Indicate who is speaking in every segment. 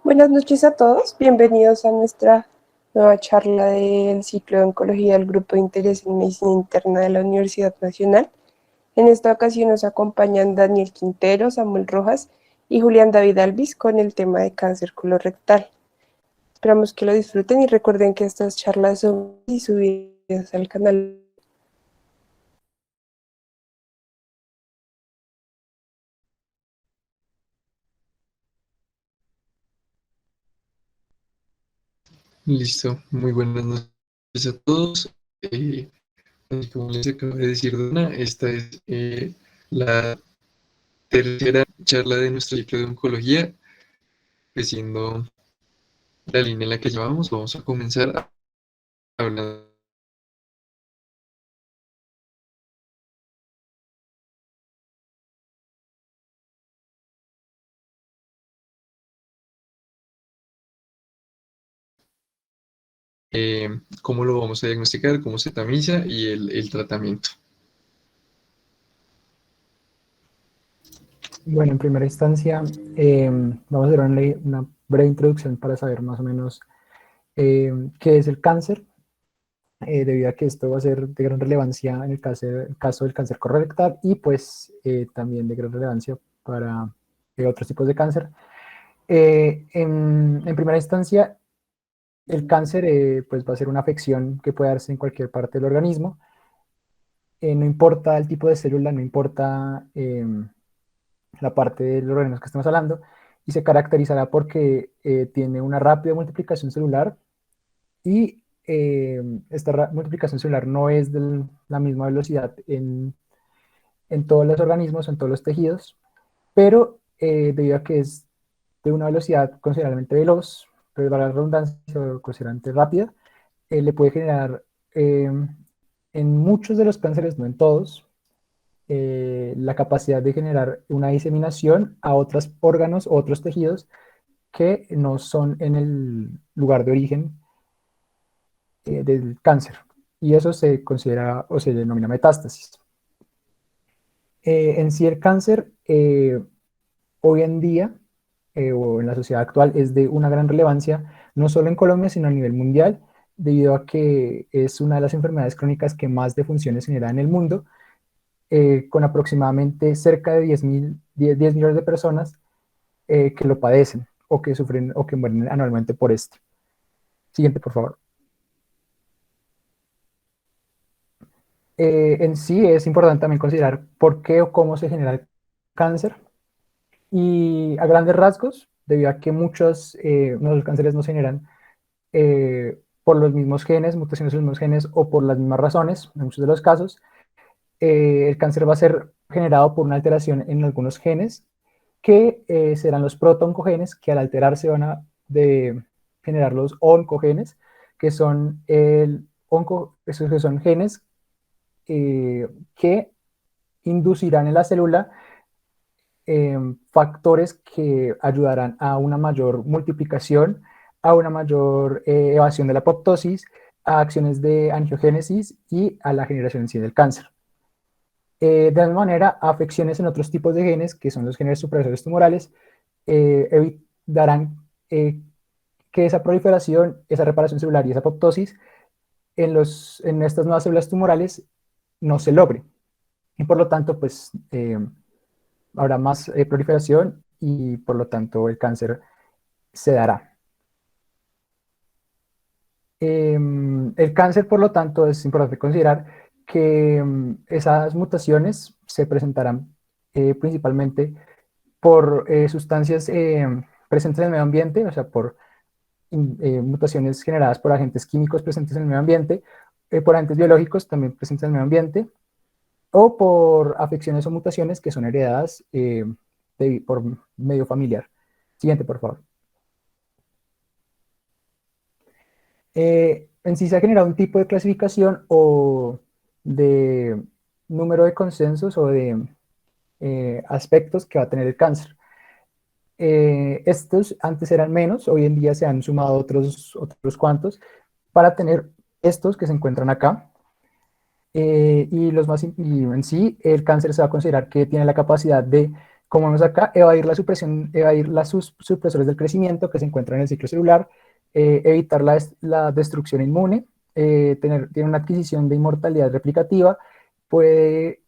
Speaker 1: Buenas noches a todos, bienvenidos a nuestra nueva charla del ciclo de oncología del Grupo de Interés en Medicina Interna de la Universidad Nacional. En esta ocasión nos acompañan Daniel Quintero, Samuel Rojas y Julián David Alvis con el tema de cáncer colorectal. Esperamos que lo disfruten y recuerden que estas charlas son subidas al canal.
Speaker 2: Listo, muy buenas noches a todos. Como les acabo de decir, Dana, esta es la tercera charla de nuestro ciclo de oncología, pues siendo la línea en la que llevamos, vamos a comenzar hablando. Cómo lo vamos a diagnosticar, cómo se tamiza y el tratamiento.
Speaker 3: Bueno, en primera instancia, vamos a hacer una breve introducción para saber más o menos qué es el cáncer, debido a que esto va a ser de gran relevancia en el caso del cáncer colorectal y pues también de gran relevancia para otros tipos de cáncer. En primera instancia, el cáncer pues va a ser una afección que puede darse en cualquier parte del organismo. No importa el tipo de célula, no importa la parte de los organismos que estamos hablando, y se caracterizará porque tiene una rápida multiplicación celular y esta multiplicación celular no es de la misma velocidad en todos los organismos, en todos los tejidos, pero debido a que es de una velocidad considerablemente veloz, pero para la redundancia, considerablemente rápida, le puede generar en muchos de los cánceres, no en todos, la capacidad de generar una diseminación a otros órganos o otros tejidos que no son en el lugar de origen del cáncer. Y eso se considera o se denomina metástasis. En sí el cáncer hoy en día o en la sociedad actual es de una gran relevancia, no solo en Colombia, sino a nivel mundial, debido a que es una de las enfermedades crónicas que más defunciones genera en el mundo, con aproximadamente cerca de 10 millones de personas que lo padecen o que sufren o que mueren anualmente por este. Siguiente, por favor. En sí es importante también considerar por qué o cómo se genera el cáncer. Y a grandes rasgos, debido a que muchos de los cánceres no se generan por los mismos genes, mutaciones de los mismos genes o por las mismas razones, en muchos de los casos, el cáncer va a ser generado por una alteración en algunos genes que serán los protooncogenes, que al alterarse van a generar los oncogenes, que son esos que son genes que inducirán en la célula factores que ayudarán a una mayor multiplicación, a una mayor evasión de la apoptosis, a acciones de angiogénesis y a la generación en sí del cáncer. De la misma manera, afecciones en otros tipos de genes, que son los genes supresores tumorales, darán que esa proliferación, esa reparación celular y esa apoptosis en estas nuevas células tumorales no se logre. Y por lo tanto, pues habrá más proliferación y por lo tanto el cáncer se dará. El cáncer, por lo tanto, es importante considerar que esas mutaciones se presentarán principalmente por sustancias presentes en el medio ambiente, o sea, por mutaciones generadas por agentes químicos presentes en el medio ambiente, por agentes biológicos también presentes en el medio ambiente, o por afecciones o mutaciones que son heredadas por medio familiar. Siguiente, por favor. En sí se ha generado un tipo de clasificación o de número de consensos o de aspectos que va a tener el cáncer. Estos antes eran menos, hoy en día se han sumado otros cuantos para tener estos que se encuentran acá. Y en sí el cáncer se va a considerar que tiene la capacidad de como vemos acá, evadir la supresión, evadir las supresores del crecimiento que se encuentran en el ciclo celular, evitar la destrucción inmune, tiene una adquisición de inmortalidad replicativa, puede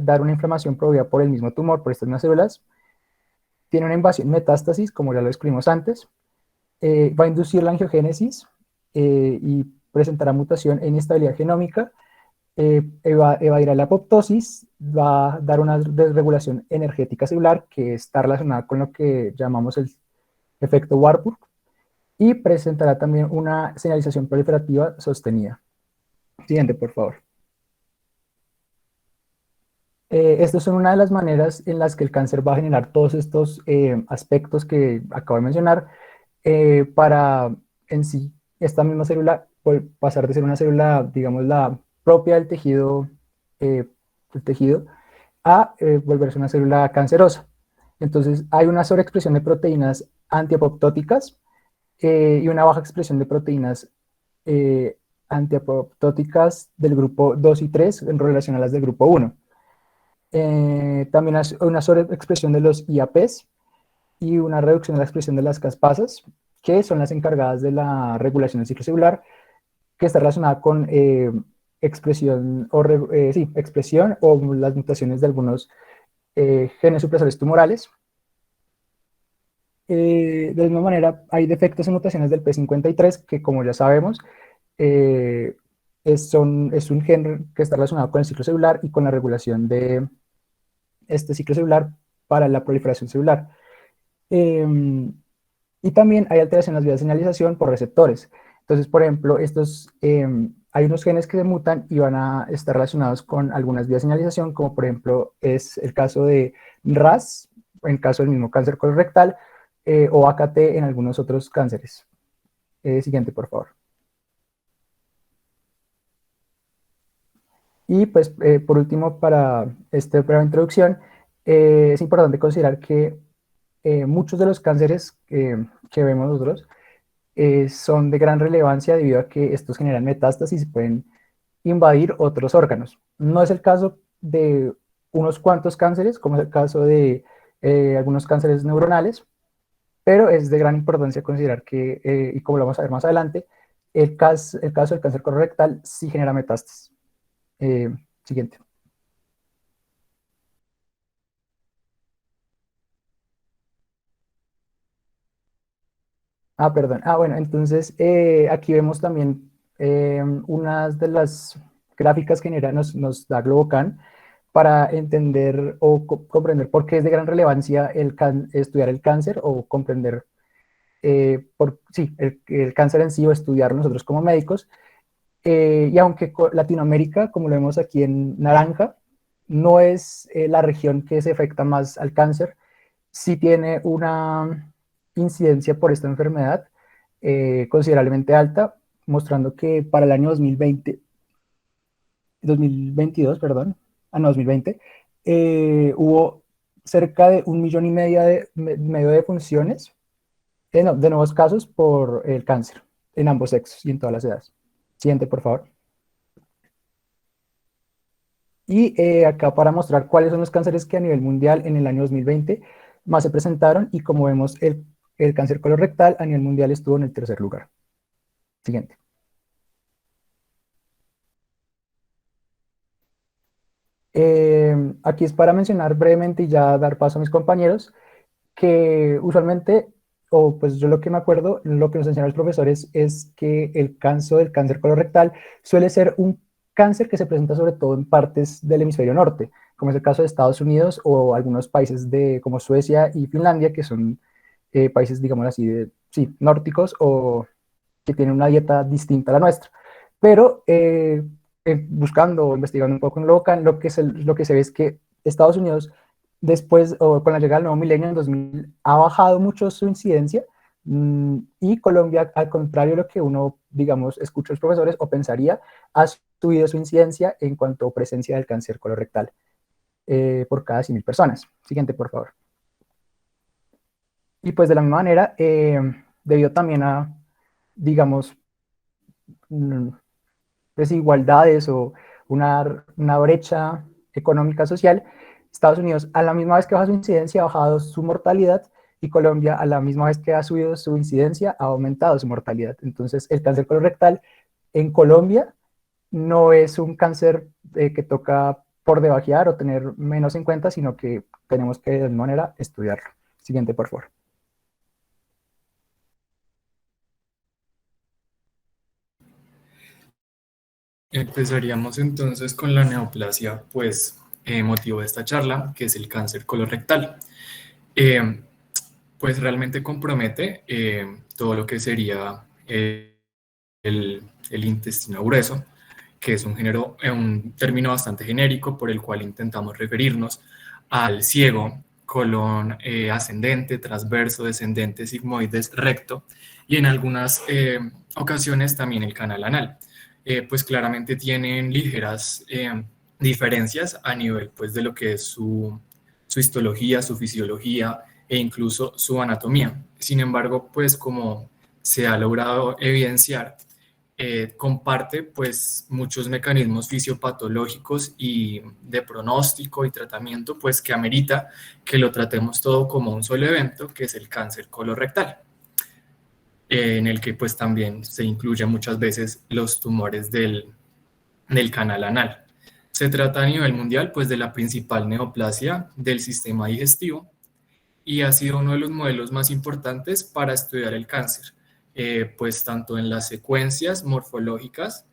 Speaker 3: dar una inflamación promovida por el mismo tumor, por estas mismas células, tiene una invasión metástasis, como ya lo describimos antes, va a inducir la angiogénesis y presentará mutación e inestabilidad genómica, evadirá la apoptosis, va a dar una desregulación energética celular que está relacionada con lo que llamamos el efecto Warburg, y presentará también una señalización proliferativa sostenida. Siguiente, por favor. Estas son una de las maneras en las que el cáncer va a generar todos estos aspectos que acabo de mencionar para en sí esta misma célula pasar de ser una célula, digamos, la propia del tejido a volverse una célula cancerosa. Entonces hay una sobreexpresión de proteínas antiapoptóticas y una baja expresión de proteínas antiapoptóticas del grupo 2 y 3 en relación a las del grupo 1. También hay una sobreexpresión de los IAPs y una reducción de la expresión de las caspasas, que son las encargadas de la regulación del ciclo celular, que está relacionada con expresión o las mutaciones de algunos genes supresores tumorales. De la misma manera, hay defectos en mutaciones del P53, que como ya sabemos, es un gen que está relacionado con el ciclo celular y con la regulación de este ciclo celular para la proliferación celular. Y también hay alteración en las vías de señalización por receptores. Entonces, por ejemplo, hay unos genes que se mutan y van a estar relacionados con algunas vías de señalización, como por ejemplo es el caso de RAS, en el caso del mismo cáncer colorectal, o AKT en algunos otros cánceres. Siguiente, por favor. Y pues, por último, para esta breve introducción, es importante considerar que muchos de los cánceres que vemos nosotros son de gran relevancia debido a que estos generan metástasis y pueden invadir otros órganos. No es el caso de unos cuantos cánceres, como es el caso de algunos cánceres neuronales, pero es de gran importancia considerar que, y como lo vamos a ver más adelante, el caso del cáncer colorectal sí genera metástasis. Siguiente. Perdón. Bueno, entonces aquí vemos también unas de las gráficas que nos da Globocan para entender o comprender por qué es de gran relevancia estudiar el cáncer o comprender el cáncer en sí o estudiar nosotros como médicos. Y aunque Latinoamérica, como lo vemos aquí en naranja, no es la región que se afecta más al cáncer, sí tiene una incidencia por esta enfermedad considerablemente alta, mostrando que para el año 2022, perdón, no, 2020, hubo cerca de 1,5 millones de funciones, no, de nuevos casos por el cáncer, en ambos sexos y en todas las edades. Siguiente, por favor. Y acá para mostrar cuáles son los cánceres que a nivel mundial en el año 2020 más se presentaron, y como vemos, el cáncer colorectal a nivel mundial estuvo en el tercer lugar. Siguiente. Aquí es para mencionar brevemente y ya dar paso a mis compañeros, que usualmente, o pues yo lo que me acuerdo, lo que nos enseñan los profesores es que el caso del cáncer colorectal suele ser un cáncer que se presenta sobre todo en partes del hemisferio norte, como es el caso de Estados Unidos o algunos países como Suecia y Finlandia, que son países, digamos así, sí, nórdicos o que tienen una dieta distinta a la nuestra. Pero buscando o investigando un poco en Locan, lo que se ve es que Estados Unidos, después o con la llegada del nuevo milenio en 2000, ha bajado mucho su incidencia, y Colombia, al contrario de lo que uno, digamos, escucha a los profesores o pensaría, ha subido su incidencia en cuanto a presencia del cáncer colorectal por cada 100.000 personas. Siguiente, por favor. Y pues de la misma manera, debido también a, digamos, desigualdades o una brecha económica social, Estados Unidos, a la misma vez que baja su incidencia, ha bajado su mortalidad, y Colombia, a la misma vez que ha subido su incidencia, ha aumentado su mortalidad. Entonces, el cáncer colorectal en Colombia no es un cáncer que toca por debajear o tener menos en cuenta, sino que tenemos que de alguna manera estudiarlo. Siguiente, por favor.
Speaker 4: Empezaríamos entonces con la neoplasia, pues motivo de esta charla, que es el cáncer colorectal. Pues realmente compromete todo lo que sería el intestino grueso, que es un término bastante genérico por el cual intentamos referirnos al ciego, colon ascendente, transverso, descendente, sigmoides, recto, y en algunas ocasiones también el canal anal. Pues claramente tienen ligeras diferencias a nivel pues, de lo que es su histología, su fisiología e incluso su anatomía. Sin embargo, pues como se ha logrado evidenciar, comparte pues muchos mecanismos fisiopatológicos y de pronóstico y tratamiento pues que amerita que lo tratemos todo como un solo evento, que es el cáncer colorectal, en el que pues también se incluyen muchas veces los tumores del canal anal. Se trata a nivel mundial pues de la principal neoplasia del sistema digestivo y ha sido uno de los modelos más importantes para estudiar el cáncer. Pues tanto en las secuencias morfológicas,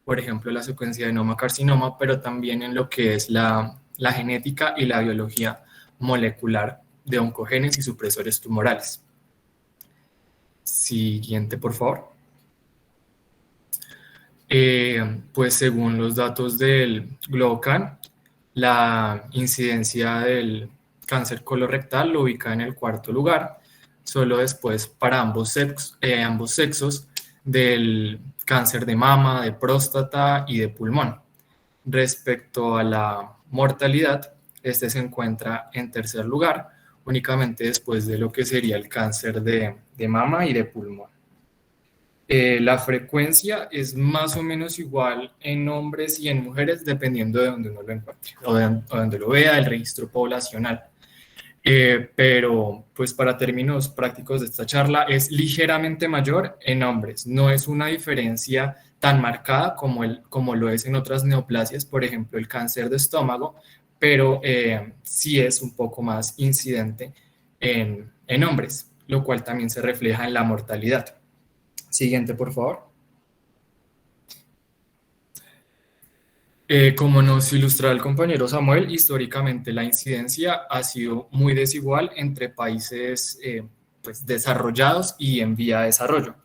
Speaker 4: por ejemplo la secuencia de adenoma-carcinoma, pero también en lo que es la genética y la biología molecular de oncogenes y supresores tumorales. Siguiente, por favor. Pues según los datos del GLOBOCAN, la incidencia del cáncer colorectal lo ubica en el 4º lugar, solo después para ambos sexos del cáncer de mama, de próstata y de pulmón. Respecto a la mortalidad, este se encuentra en 3er lugar, únicamente después de lo que sería el cáncer de mama y de pulmón. La frecuencia es más o menos igual en hombres y en mujeres, dependiendo de donde uno lo encuentre o de donde lo vea, el registro poblacional. Pero pues para términos prácticos de esta charla es ligeramente mayor en hombres, no es una diferencia tan marcada como lo es en otras neoplasias, por ejemplo el cáncer de estómago, pero sí es un poco más incidente en hombres, lo cual también se refleja en la mortalidad. Siguiente, por favor. Como nos ilustró el compañero Samuel, históricamente la incidencia ha sido muy desigual entre países pues, desarrollados y en vía de desarrollo.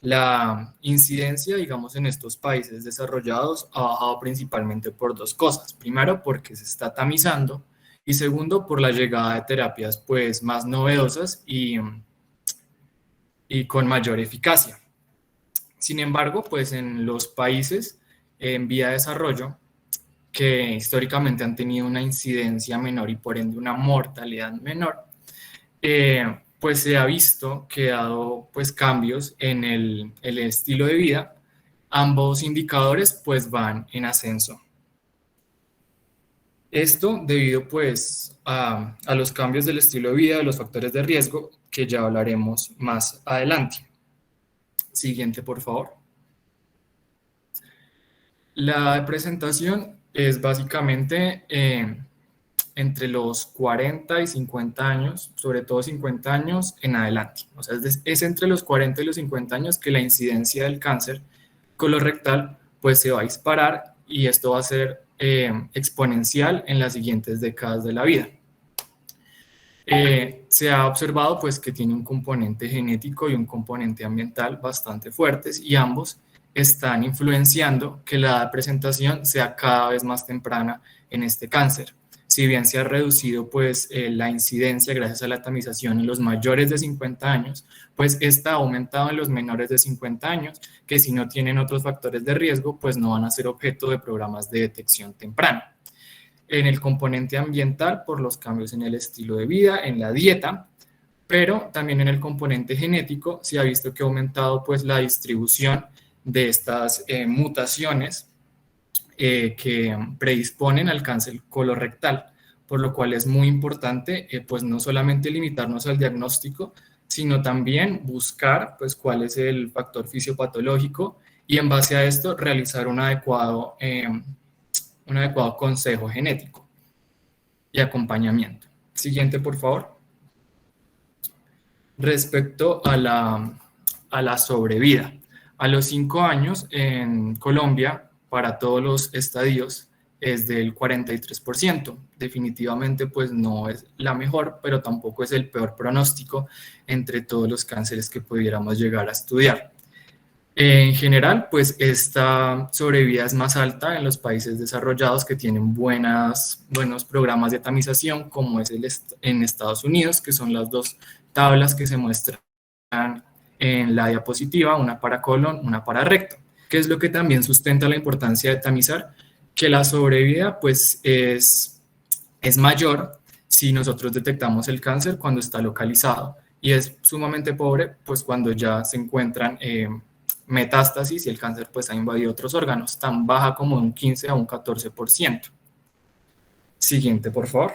Speaker 4: La incidencia, digamos, en estos países desarrollados ha bajado principalmente por 2 cosas. Primero, porque se está tamizando, y segundo, por la llegada de terapias pues, más novedosas y con mayor eficacia. Sin embargo, pues en los países en vía de desarrollo, que históricamente han tenido una incidencia menor y por ende una mortalidad menor, pues se ha visto que dado pues cambios en el estilo de vida, ambos indicadores pues van en ascenso. Esto debido pues a los cambios del estilo de vida, de los factores de riesgo, que ya hablaremos más adelante. Siguiente, por favor. La presentación es básicamente entre los 40 y 50 años, sobre todo 50 años en adelante. O sea, es entre los 40 y los 50 años que la incidencia del cáncer colorectal pues se va a disparar, y esto va a ser exponencial en las siguientes décadas de la vida. Se ha observado pues que tiene un componente genético y un componente ambiental bastante fuertes, y ambos están influenciando que la edad de presentación sea cada vez más temprana en este cáncer. Si bien se ha reducido pues la incidencia gracias a la tamización en los mayores de 50 años, pues esta ha aumentado en los menores de 50 años, que si no tienen otros factores de riesgo, pues no van a ser objeto de programas de detección temprana. En el componente ambiental, por los cambios en el estilo de vida, en la dieta, pero también en el componente genético se ha visto que ha aumentado pues la distribución de estas mutaciones que predisponen al cáncer colorectal. por lo cual es muy importante pues no solamente limitarnos al diagnóstico, sino también buscar pues cuál es el factor fisiopatológico y en base a esto realizar un adecuado consejo genético y acompañamiento. Siguiente, por favor. Respecto a la sobrevida. A los 5 años en Colombia, para todos los estadios, es del 43%. Definitivamente, pues no es la mejor, pero tampoco es el peor pronóstico entre todos los cánceres que pudiéramos llegar a estudiar. En general, pues esta sobrevida es más alta en los países desarrollados que tienen buenos programas de tamización, como es en Estados Unidos, que son las dos tablas que se muestran en la diapositiva, una para colon, una para recto, que es lo que también sustenta la importancia de tamizar, que la sobrevida pues es mayor si nosotros detectamos el cáncer cuando está localizado y es sumamente pobre pues cuando ya se encuentran metástasis y el cáncer pues ha invadido otros órganos, tan baja como un 15 a un 14%. Siguiente, por favor.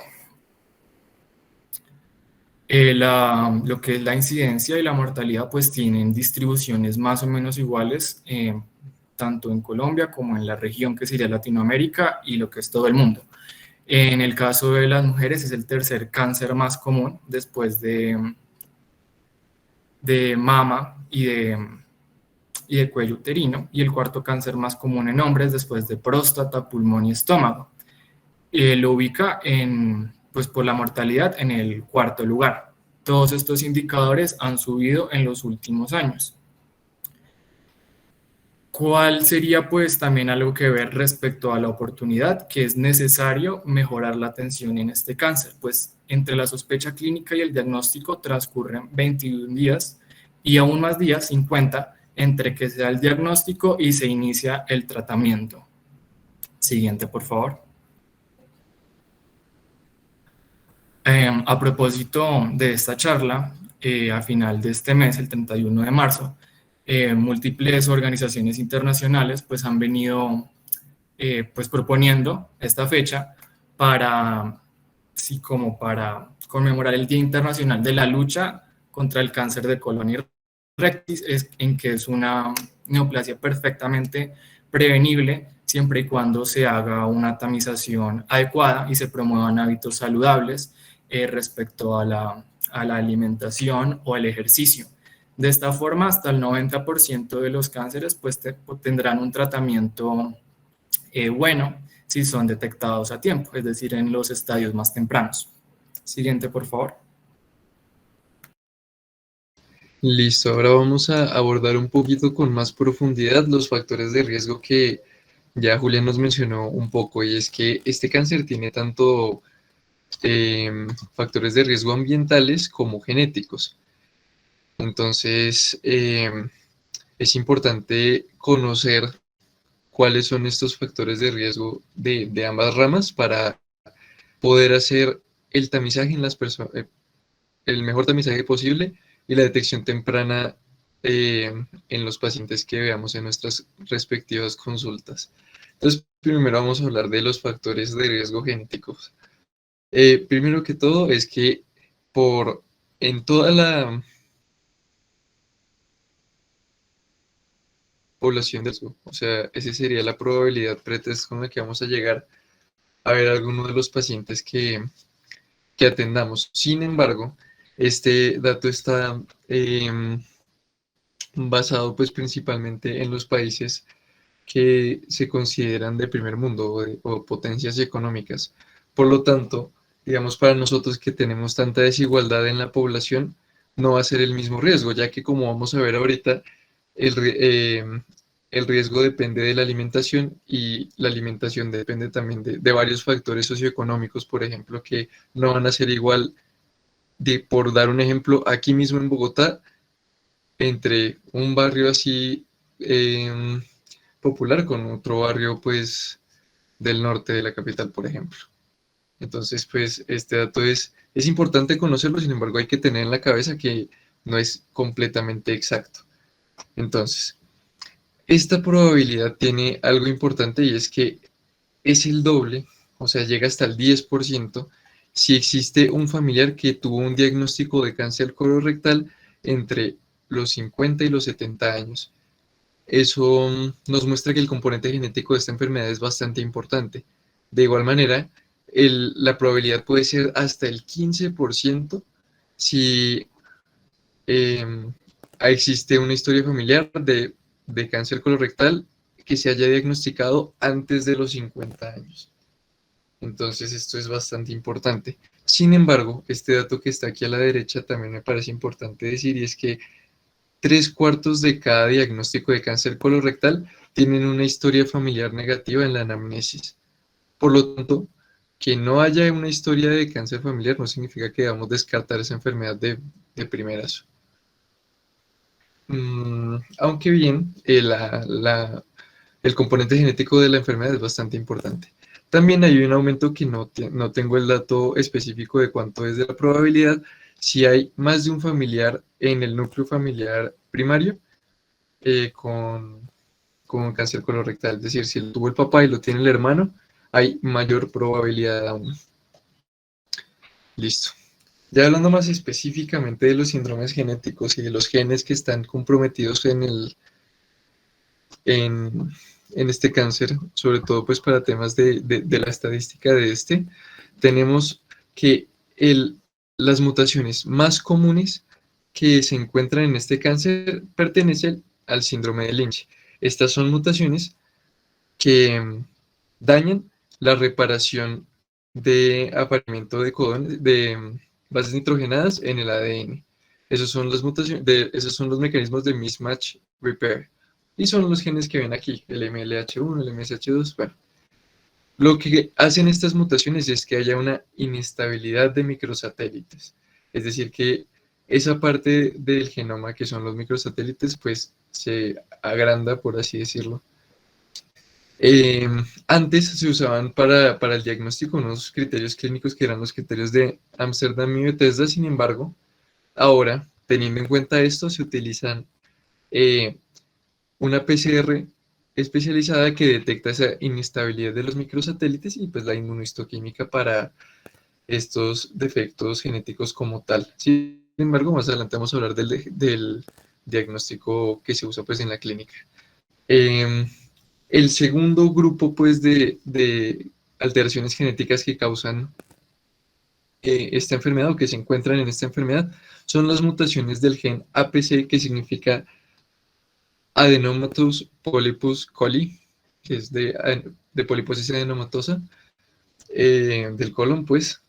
Speaker 4: Lo que es la incidencia y la mortalidad pues tienen distribuciones más o menos iguales, tanto en Colombia como en la región que sería Latinoamérica y lo que es todo el mundo. En el caso de las mujeres es el tercer cáncer más común después de mama y de cuello uterino, y el cuarto cáncer más común en hombres después de próstata, pulmón y estómago. Lo ubica pues por la mortalidad en el cuarto lugar. Todos estos indicadores han subido en los últimos años. ¿Cuál sería pues también algo que ver respecto a la oportunidad? Que es necesario mejorar la atención en este cáncer, pues entre la sospecha clínica y el diagnóstico transcurren 21 días y aún más días, 50, entre que se da el diagnóstico y se inicia el tratamiento. Siguiente, por favor. A propósito de esta charla, a final de este mes, el 31 de marzo, múltiples organizaciones internacionales pues han venido pues proponiendo esta fecha para conmemorar el Día Internacional de la Lucha contra el Cáncer de Colon y Rectis, en que es una neoplasia perfectamente prevenible siempre y cuando se haga una tamización adecuada y se promuevan hábitos saludables respecto a la alimentación o al ejercicio. De esta forma, hasta el 90% de los cánceres pues, tendrán un tratamiento bueno si son detectados a tiempo, es decir, en los estadios más tempranos. Siguiente, por favor.
Speaker 2: Listo, ahora vamos a abordar un poquito con más profundidad los factores de riesgo que ya Julián nos mencionó un poco, y es que este cáncer tiene tanto factores de riesgo ambientales como genéticos. Entonces, es importante conocer cuáles son estos factores de riesgo de ambas ramas para poder hacer el tamizaje en las personas, el mejor tamizaje posible y la detección temprana en los pacientes que veamos en nuestras respectivas consultas. Entonces, primero vamos a hablar de los factores de riesgo genéticos. Primero que todo es que en toda la población de riesgo, o sea, esa sería la probabilidad pretest con la que vamos a llegar a ver alguno de los pacientes que atendamos. Sin embargo, este dato está basado pues principalmente en los países que se consideran de primer mundo o potencias económicas. Por lo tanto, digamos, para nosotros que tenemos tanta desigualdad en la población, no va a ser el mismo riesgo, ya que como vamos a ver ahorita, el riesgo depende de la alimentación y la alimentación depende también de varios factores socioeconómicos, por ejemplo, que no van a ser igual, por dar un ejemplo, aquí mismo en Bogotá, entre un barrio así popular con otro barrio pues del norte de la capital, por ejemplo. Entonces, pues este dato es importante conocerlo, sin embargo hay que tener en la cabeza que no es completamente exacto. Entonces, esta probabilidad tiene algo importante y es que es el doble, o sea, llega hasta el 10% si existe un familiar que tuvo un diagnóstico de cáncer colorectal entre los 50 y los 70 años. Eso nos muestra que el componente genético de esta enfermedad es bastante importante. De igual manera, la probabilidad puede ser hasta el 15% si eh, existe una historia familiar de cáncer colorectal que se haya diagnosticado antes de los 50 años. Entonces esto es bastante importante. Sin embargo, este dato que está aquí a la derecha también me parece importante decir, y es que 3/4 de cada diagnóstico de cáncer colorectal tienen una historia familiar negativa en la anamnesis. Por lo tanto, que no haya una historia de cáncer familiar no significa que debamos descartar esa enfermedad de primerazo. Aunque bien, el componente genético de la enfermedad es bastante importante. También hay un aumento que no tengo el dato específico de cuánto es de la probabilidad. Si hay más de un familiar en el núcleo familiar primario con cáncer colorectal, es decir, si lo tuvo el papá y lo tiene el hermano, hay mayor probabilidad aún. Listo. Ya hablando más específicamente de los síndromes genéticos y de los genes que están comprometidos en este cáncer, sobre todo pues para temas de la estadística de este, tenemos que las mutaciones más comunes que se encuentran en este cáncer pertenecen al síndrome de Lynch. Estas son mutaciones que dañan la reparación de apareamiento de codón, de bases nitrogenadas en el ADN. Esos son esos son los mecanismos de mismatch repair. Y son los genes que ven aquí, el MLH1, el MSH2. Bueno, lo que hacen estas mutaciones es que haya una inestabilidad de microsatélites. Es decir, que esa parte del genoma que son los microsatélites, pues se agranda, por así decirlo. Antes se usaban para el diagnóstico unos criterios clínicos que eran los criterios de Amsterdam y Bethesda. Sin embargo, ahora, teniendo en cuenta esto, se utilizan una PCR especializada que detecta esa inestabilidad de los microsatélites y pues la inmunohistoquímica para estos defectos genéticos como tal. Sin embargo, más adelante vamos a hablar del diagnóstico que se usa pues en la clínica. El segundo grupo pues de alteraciones genéticas que causan esta enfermedad o que se encuentran en esta enfermedad son las mutaciones del gen APC, que significa Adenomatous polypus coli, que es de poliposis adenomatosa del colon, pues,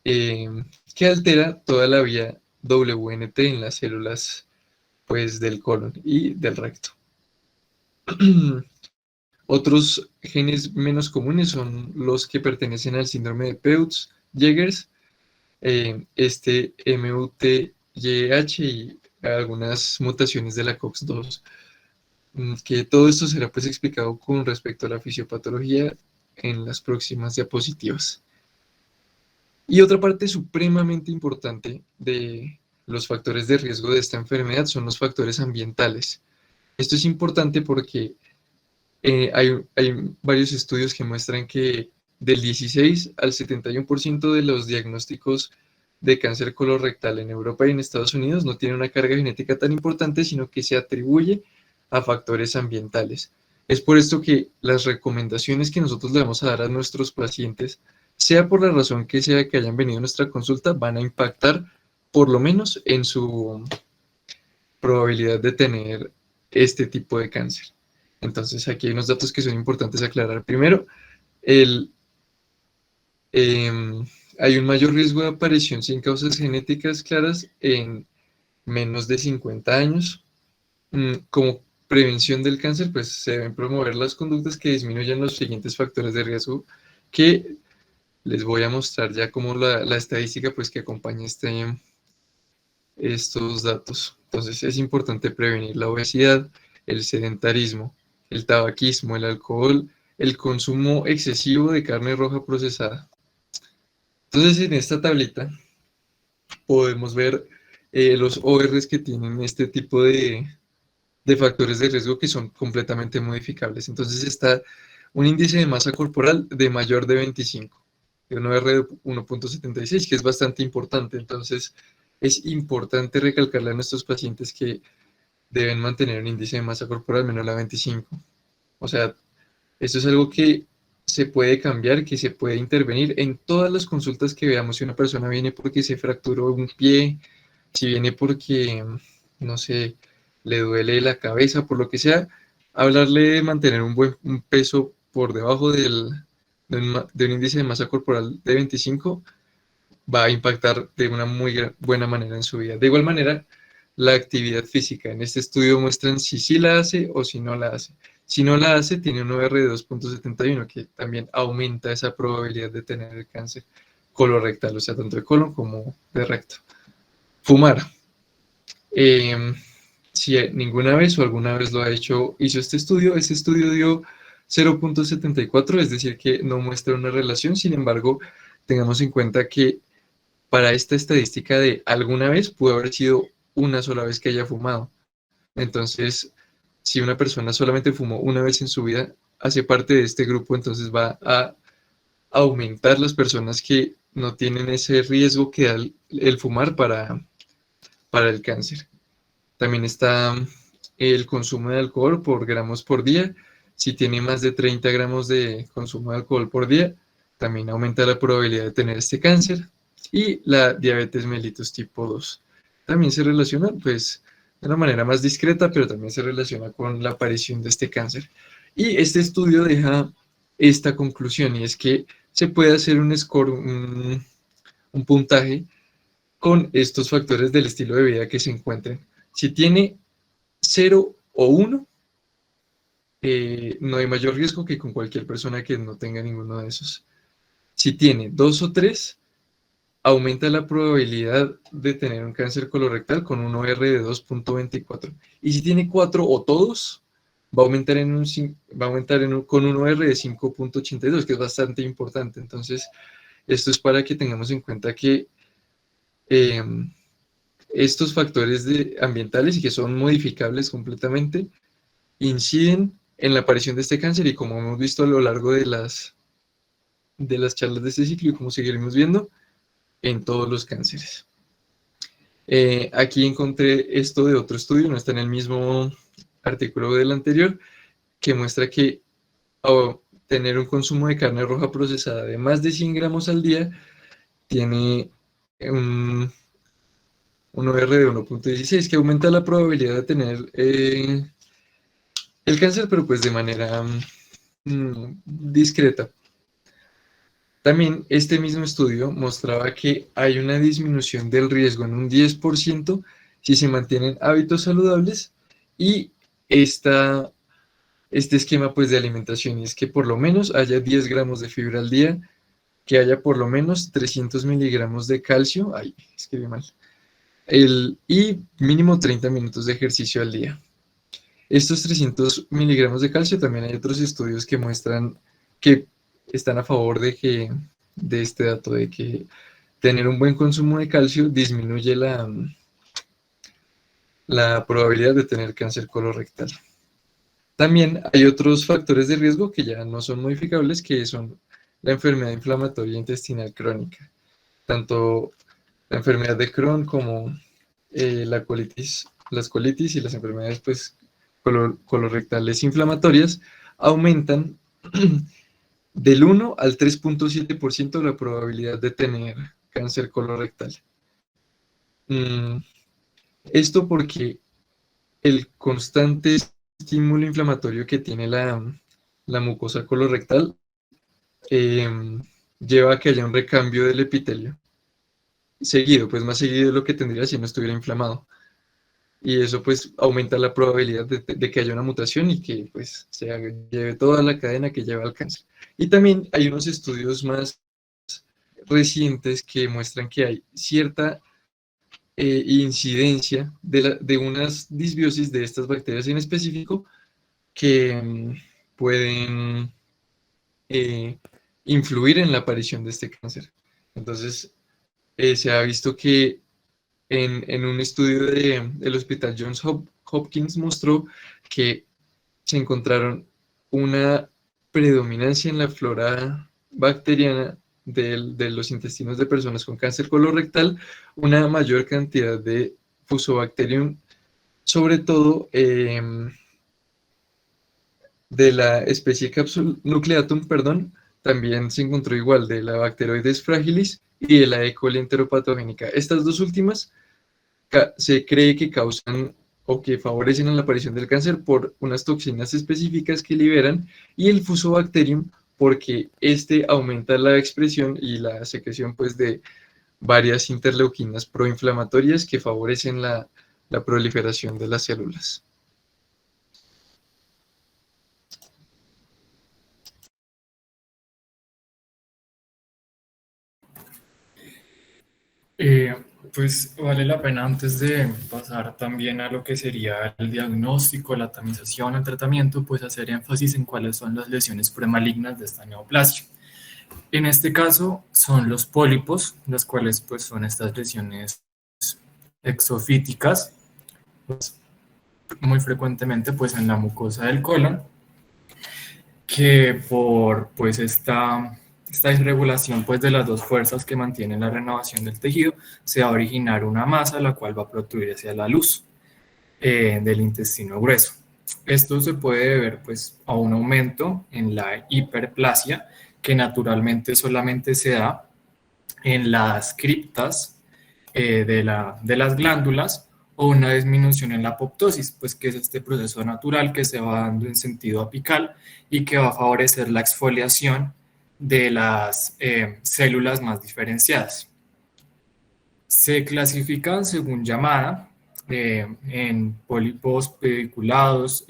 Speaker 2: que altera toda la vía WNT en las células pues, del colon y del recto. Otros genes menos comunes son los que pertenecen al síndrome de Peutz-Jeghers, este MUTYH y algunas mutaciones de la COX-2, que todo esto será pues explicado con respecto a la fisiopatología en las próximas diapositivas. Y otra parte supremamente importante de los factores de riesgo de esta enfermedad son los factores ambientales. Esto es importante porque hay varios estudios que muestran que del 16 al 71% de los diagnósticos de cáncer colorectal en Europa y en Estados Unidos no tienen una carga genética tan importante, sino que se atribuye a factores ambientales. Es por esto que las recomendaciones que nosotros le vamos a dar a nuestros pacientes, sea por la razón que sea que hayan venido a nuestra consulta, van a impactar por lo menos en su probabilidad de tener este tipo de cáncer. Entonces aquí hay unos datos que son importantes aclarar. Primero, hay un mayor riesgo de aparición sin causas genéticas claras en menos de 50 años. Como prevención del cáncer, pues se deben promover las conductas que disminuyan los siguientes factores de riesgo, que les voy a mostrar ya como la estadística pues que acompaña estos datos. Entonces es importante prevenir la obesidad, el sedentarismo, el tabaquismo, el alcohol, el consumo excesivo de carne roja procesada. Entonces en esta tablita podemos ver los ORs que tienen este tipo de factores de riesgo que son completamente modificables. Entonces está un índice de masa corporal de mayor de 25. de un OR de 1.76, que es bastante importante. Entonces, es importante recalcarle a nuestros pacientes que deben mantener un índice de masa corporal menor a 25. O sea, esto es algo que se puede cambiar, que se puede intervenir en todas las consultas que veamos. Si una persona viene porque se fracturó un pie, si viene porque, no sé, le duele la cabeza, por lo que sea, hablarle de mantener un peso por debajo de un índice de masa corporal de 25 va a impactar de una muy buena manera en su vida. De igual manera, la actividad física. En este estudio muestran si sí la hace o si no la hace. Si no la hace, tiene un OR de 2.71, que también aumenta esa probabilidad de tener el cáncer colorectal, o sea, tanto de colon como de recto. Fumar. Si ninguna vez o alguna vez lo ha hecho, hizo este estudio dio 0.74, es decir, que no muestra una relación. Sin embargo, tengamos en cuenta que para esta estadística de alguna vez pudo haber sido una sola vez que haya fumado. Entonces, si una persona solamente fumó una vez en su vida, hace parte de este grupo, entonces va a aumentar las personas que no tienen ese riesgo que da el fumar para el cáncer. También está el consumo de alcohol por gramos por día. Si tiene más de 30 gramos de consumo de alcohol por día, también aumenta la probabilidad de tener este cáncer. Y la diabetes mellitus tipo 2. También se relaciona, pues, de una manera más discreta, pero también se relaciona con la aparición de este cáncer. Y este estudio deja esta conclusión, y es que se puede hacer un score, un puntaje con estos factores del estilo de vida que se encuentren. Si tiene 0 o 1, no hay mayor riesgo que con cualquier persona que no tenga ninguno de esos. Si tiene 2 o 3, aumenta la probabilidad de tener un cáncer colorectal con un OR de 2.24. Y si tiene 4 o todos, va a aumentar, con un OR de 5.82, que es bastante importante. Entonces, esto es para que tengamos en cuenta que eh, estos factores ambientales y que son modificables completamente inciden en la aparición de este cáncer, y como hemos visto a lo largo de las charlas de este ciclo y como seguiremos viendo, en todos los cánceres. Aquí encontré esto de otro estudio, no está en el mismo artículo del anterior, que muestra que tener un consumo de carne roja procesada de más de 100 gramos al día tiene un OR de 1.16, que aumenta la probabilidad de tener el cáncer, pero pues de manera discreta. También este mismo estudio mostraba que hay una disminución del riesgo en un 10% si se mantienen hábitos saludables, y este esquema pues de alimentación, y es que por lo menos haya 10 gramos de fibra al día, que haya por lo menos 300 miligramos de calcio, escribí mal, y mínimo 30 minutos de ejercicio al día. Estos 300 miligramos de calcio, también hay otros estudios que muestran que están a favor de este dato, de que tener un buen consumo de calcio disminuye la probabilidad de tener cáncer colorectal. También hay otros factores de riesgo que ya no son modificables, que son la enfermedad inflamatoria intestinal crónica. Tanto la enfermedad de Crohn como las colitis y las enfermedades pues, colorectales inflamatorias aumentan del 1 al 3.7% la probabilidad de tener cáncer colorectal. Esto porque el constante estímulo inflamatorio que tiene la mucosa colorectal lleva a que haya un recambio del epitelio seguido, pues más seguido de lo que tendría si no estuviera inflamado. Y eso pues aumenta la probabilidad de que haya una mutación y que pues se lleve toda la cadena que lleva al cáncer. Y también hay unos estudios más recientes que muestran que hay cierta incidencia de unas disbiosis de estas bacterias en específico que pueden influir en la aparición de este cáncer. Entonces, se ha visto que en un estudio del Hospital Johns Hopkins mostró que se encontraron una predominancia en la flora bacteriana de los intestinos de personas con cáncer colorectal una mayor cantidad de Fusobacterium, sobre todo de la especie Capsule nucleatum, perdón, también se encontró igual de la Bacteroides fragilis y de la E. coli enteropatogénica. Estas dos últimas se cree que causan o que favorecen la aparición del cáncer por unas toxinas específicas que liberan, y el Fusobacterium porque este aumenta la expresión y la secreción pues de varias interleuquinas proinflamatorias que favorecen la proliferación de las células.
Speaker 4: Pues vale la pena, antes de pasar también a lo que sería el diagnóstico, la tamización, el tratamiento, pues hacer énfasis en cuáles son las lesiones premalignas de esta neoplasia. En este caso son los pólipos, las cuales pues son estas lesiones exofíticas, pues, muy frecuentemente pues en la mucosa del colon, que por pues esta irregulación pues de las dos fuerzas que mantienen la renovación del tejido, se va a originar una masa la cual va a protruir hacia la luz del intestino grueso. Esto se puede deber pues a un aumento en la hiperplasia, que naturalmente solamente se da en las criptas de las glándulas, o una disminución en la apoptosis, pues que es este proceso natural que se va dando en sentido apical y que va a favorecer la exfoliación de las células más diferenciadas. Se clasifican según llamada en pólipos pediculados,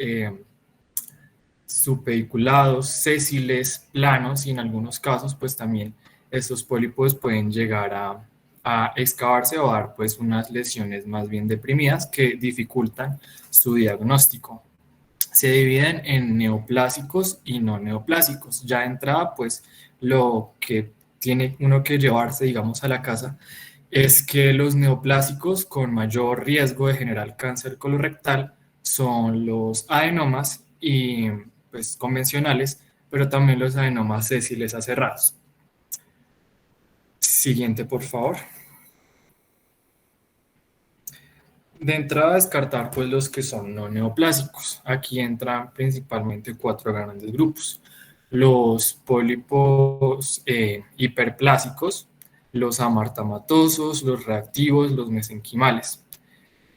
Speaker 4: subpediculados, sésiles, planos, y en algunos casos pues también estos pólipos pueden llegar a excavarse o dar pues unas lesiones más bien deprimidas que dificultan su diagnóstico. Se dividen en neoplásicos y no neoplásicos. Ya de entrada pues lo que tiene uno que llevarse digamos a la casa es que los neoplásicos con mayor riesgo de generar cáncer colorectal son los adenomas y pues convencionales, pero también los adenomas sésiles aserrados. Siguiente, por favor. De entrada, descartar pues los que son no neoplásicos. Aquí entran principalmente 4 grandes grupos: los pólipos hiperplásicos, los amartamatosos, los reactivos, los mesenquimales.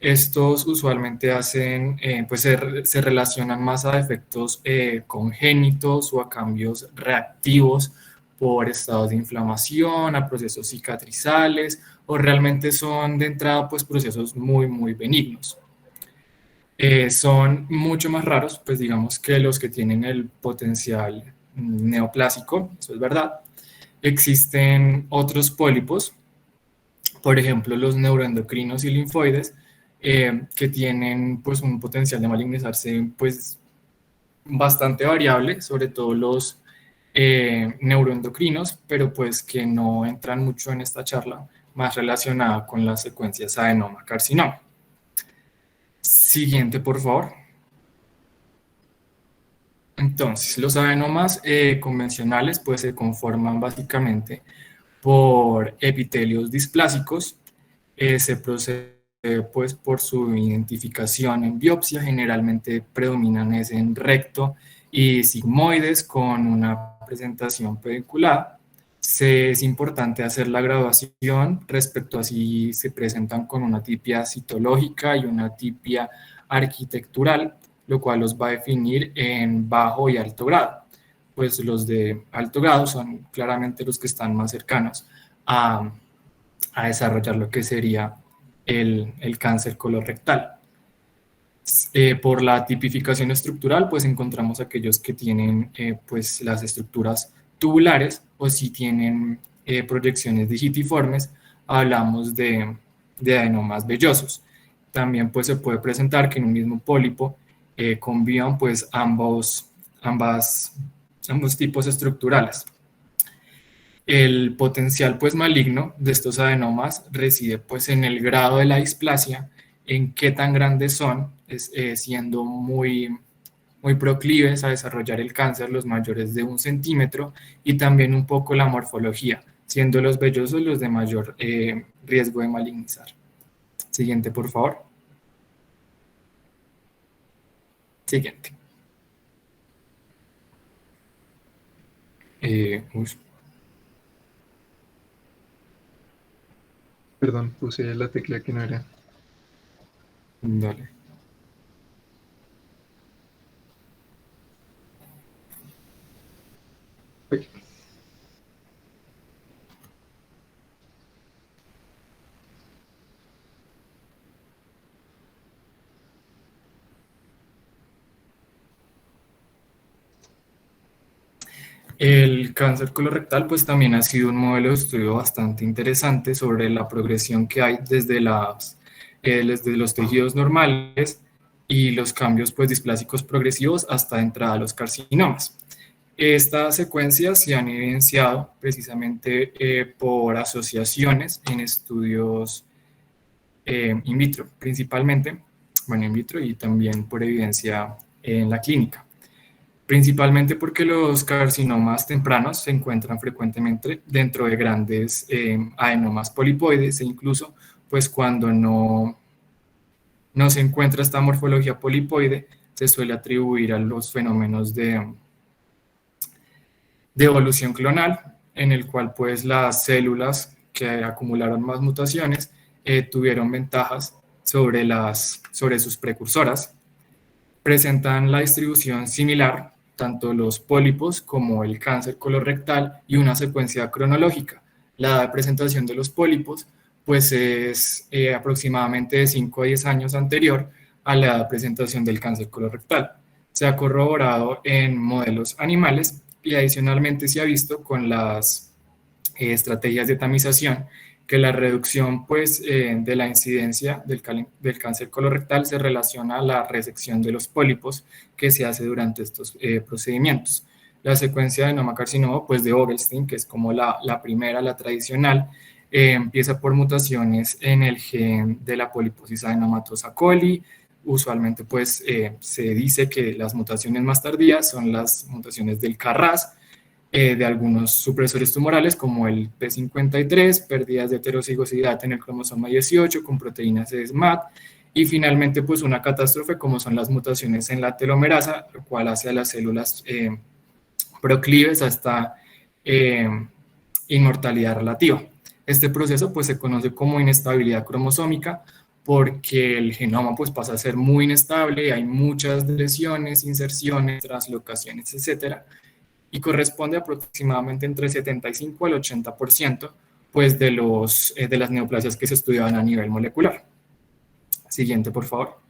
Speaker 4: Estos usualmente se relacionan más a defectos congénitos o a cambios reactivos por estados de inflamación, a procesos cicatrizales, o realmente son de entrada pues procesos muy, muy benignos. Son mucho más raros, pues digamos, que los que tienen el potencial neoplásico, eso es verdad. Existen otros pólipos, por ejemplo los neuroendocrinos y linfoides, que tienen pues un potencial de malignizarse pues bastante variable, sobre todo los neuroendocrinos, pero pues que no entran mucho en esta charla, más relacionada con las secuencias adenoma-carcinoma. Siguiente, por favor. Entonces, los adenomas convencionales pues se conforman básicamente por epitelios displásicos. Se procede pues por su identificación en biopsia, generalmente predominan en recto y sigmoides con una presentación pediculada. Es importante hacer la graduación respecto a si se presentan con una tipia citológica y una tipia arquitectural, lo cual los va a definir en bajo y alto grado. Pues los de alto grado son claramente los que están más cercanos a desarrollar lo que sería el cáncer colorectal. Por la tipificación estructural, pues encontramos aquellos que tienen pues las estructuras tubulares, o si tienen proyecciones digitiformes, hablamos de adenomas vellosos. También pues se puede presentar que en un mismo pólipo convivan pues ambos tipos estructurales. El potencial pues maligno de estos adenomas reside pues en el grado de la displasia, en qué tan grandes son, siendo muy proclives a desarrollar el cáncer los mayores de 1 centímetro, y también un poco la morfología, siendo los vellosos los de mayor riesgo de malignizar. Siguiente, por favor. Siguiente. Uy,
Speaker 2: Perdón, puse la tecla que no era.
Speaker 4: dale.
Speaker 2: Uy.
Speaker 4: El cáncer colorectal pues también ha sido un modelo de estudio bastante interesante sobre la progresión que hay desde los tejidos normales y los cambios pues displásicos progresivos hasta entrada a los carcinomas. Estas secuencias se han evidenciado precisamente por asociaciones en estudios in vitro, principalmente, bueno, in vitro y también por evidencia en la clínica. Principalmente porque los carcinomas tempranos se encuentran frecuentemente dentro de grandes adenomas polipoides e incluso pues cuando no se encuentra esta morfología polipoide se suele atribuir a los fenómenos de evolución clonal en el cual pues las células que acumularon más mutaciones tuvieron ventajas sobre sus precursoras. Presentan la distribución similar, tanto los pólipos como el cáncer colorectal y una secuencia cronológica. La edad de presentación de los pólipos pues es aproximadamente de 5 a 10 años anterior a la edad de presentación del cáncer colorectal. Se ha corroborado en modelos animales y adicionalmente se ha visto con las estrategias de tamización que la reducción pues, de la incidencia del cáncer colorectal se relaciona a la resección de los pólipos que se hace durante estos procedimientos. La secuencia de adenoma-carcinoma pues, de Vogelstein, que es como la primera, la tradicional, empieza por mutaciones en el gen de la poliposis adenomatosa coli. Usualmente pues, se dice que las mutaciones más tardías son las mutaciones del KRAS, de algunos supresores tumorales como el P53, pérdidas de heterocigosidad en el cromosoma 18 con proteínas de SMAD y finalmente pues una catástrofe como son las mutaciones en la telomerasa, lo cual hace a las células proclives a esta inmortalidad relativa. Este proceso pues se conoce como inestabilidad cromosómica porque el genoma pues pasa a ser muy inestable, hay muchas lesiones, inserciones, translocaciones, etcétera, y corresponde aproximadamente entre 75 al 80% pues, de las neoplasias que se estudiaban a nivel molecular. Siguiente, por favor.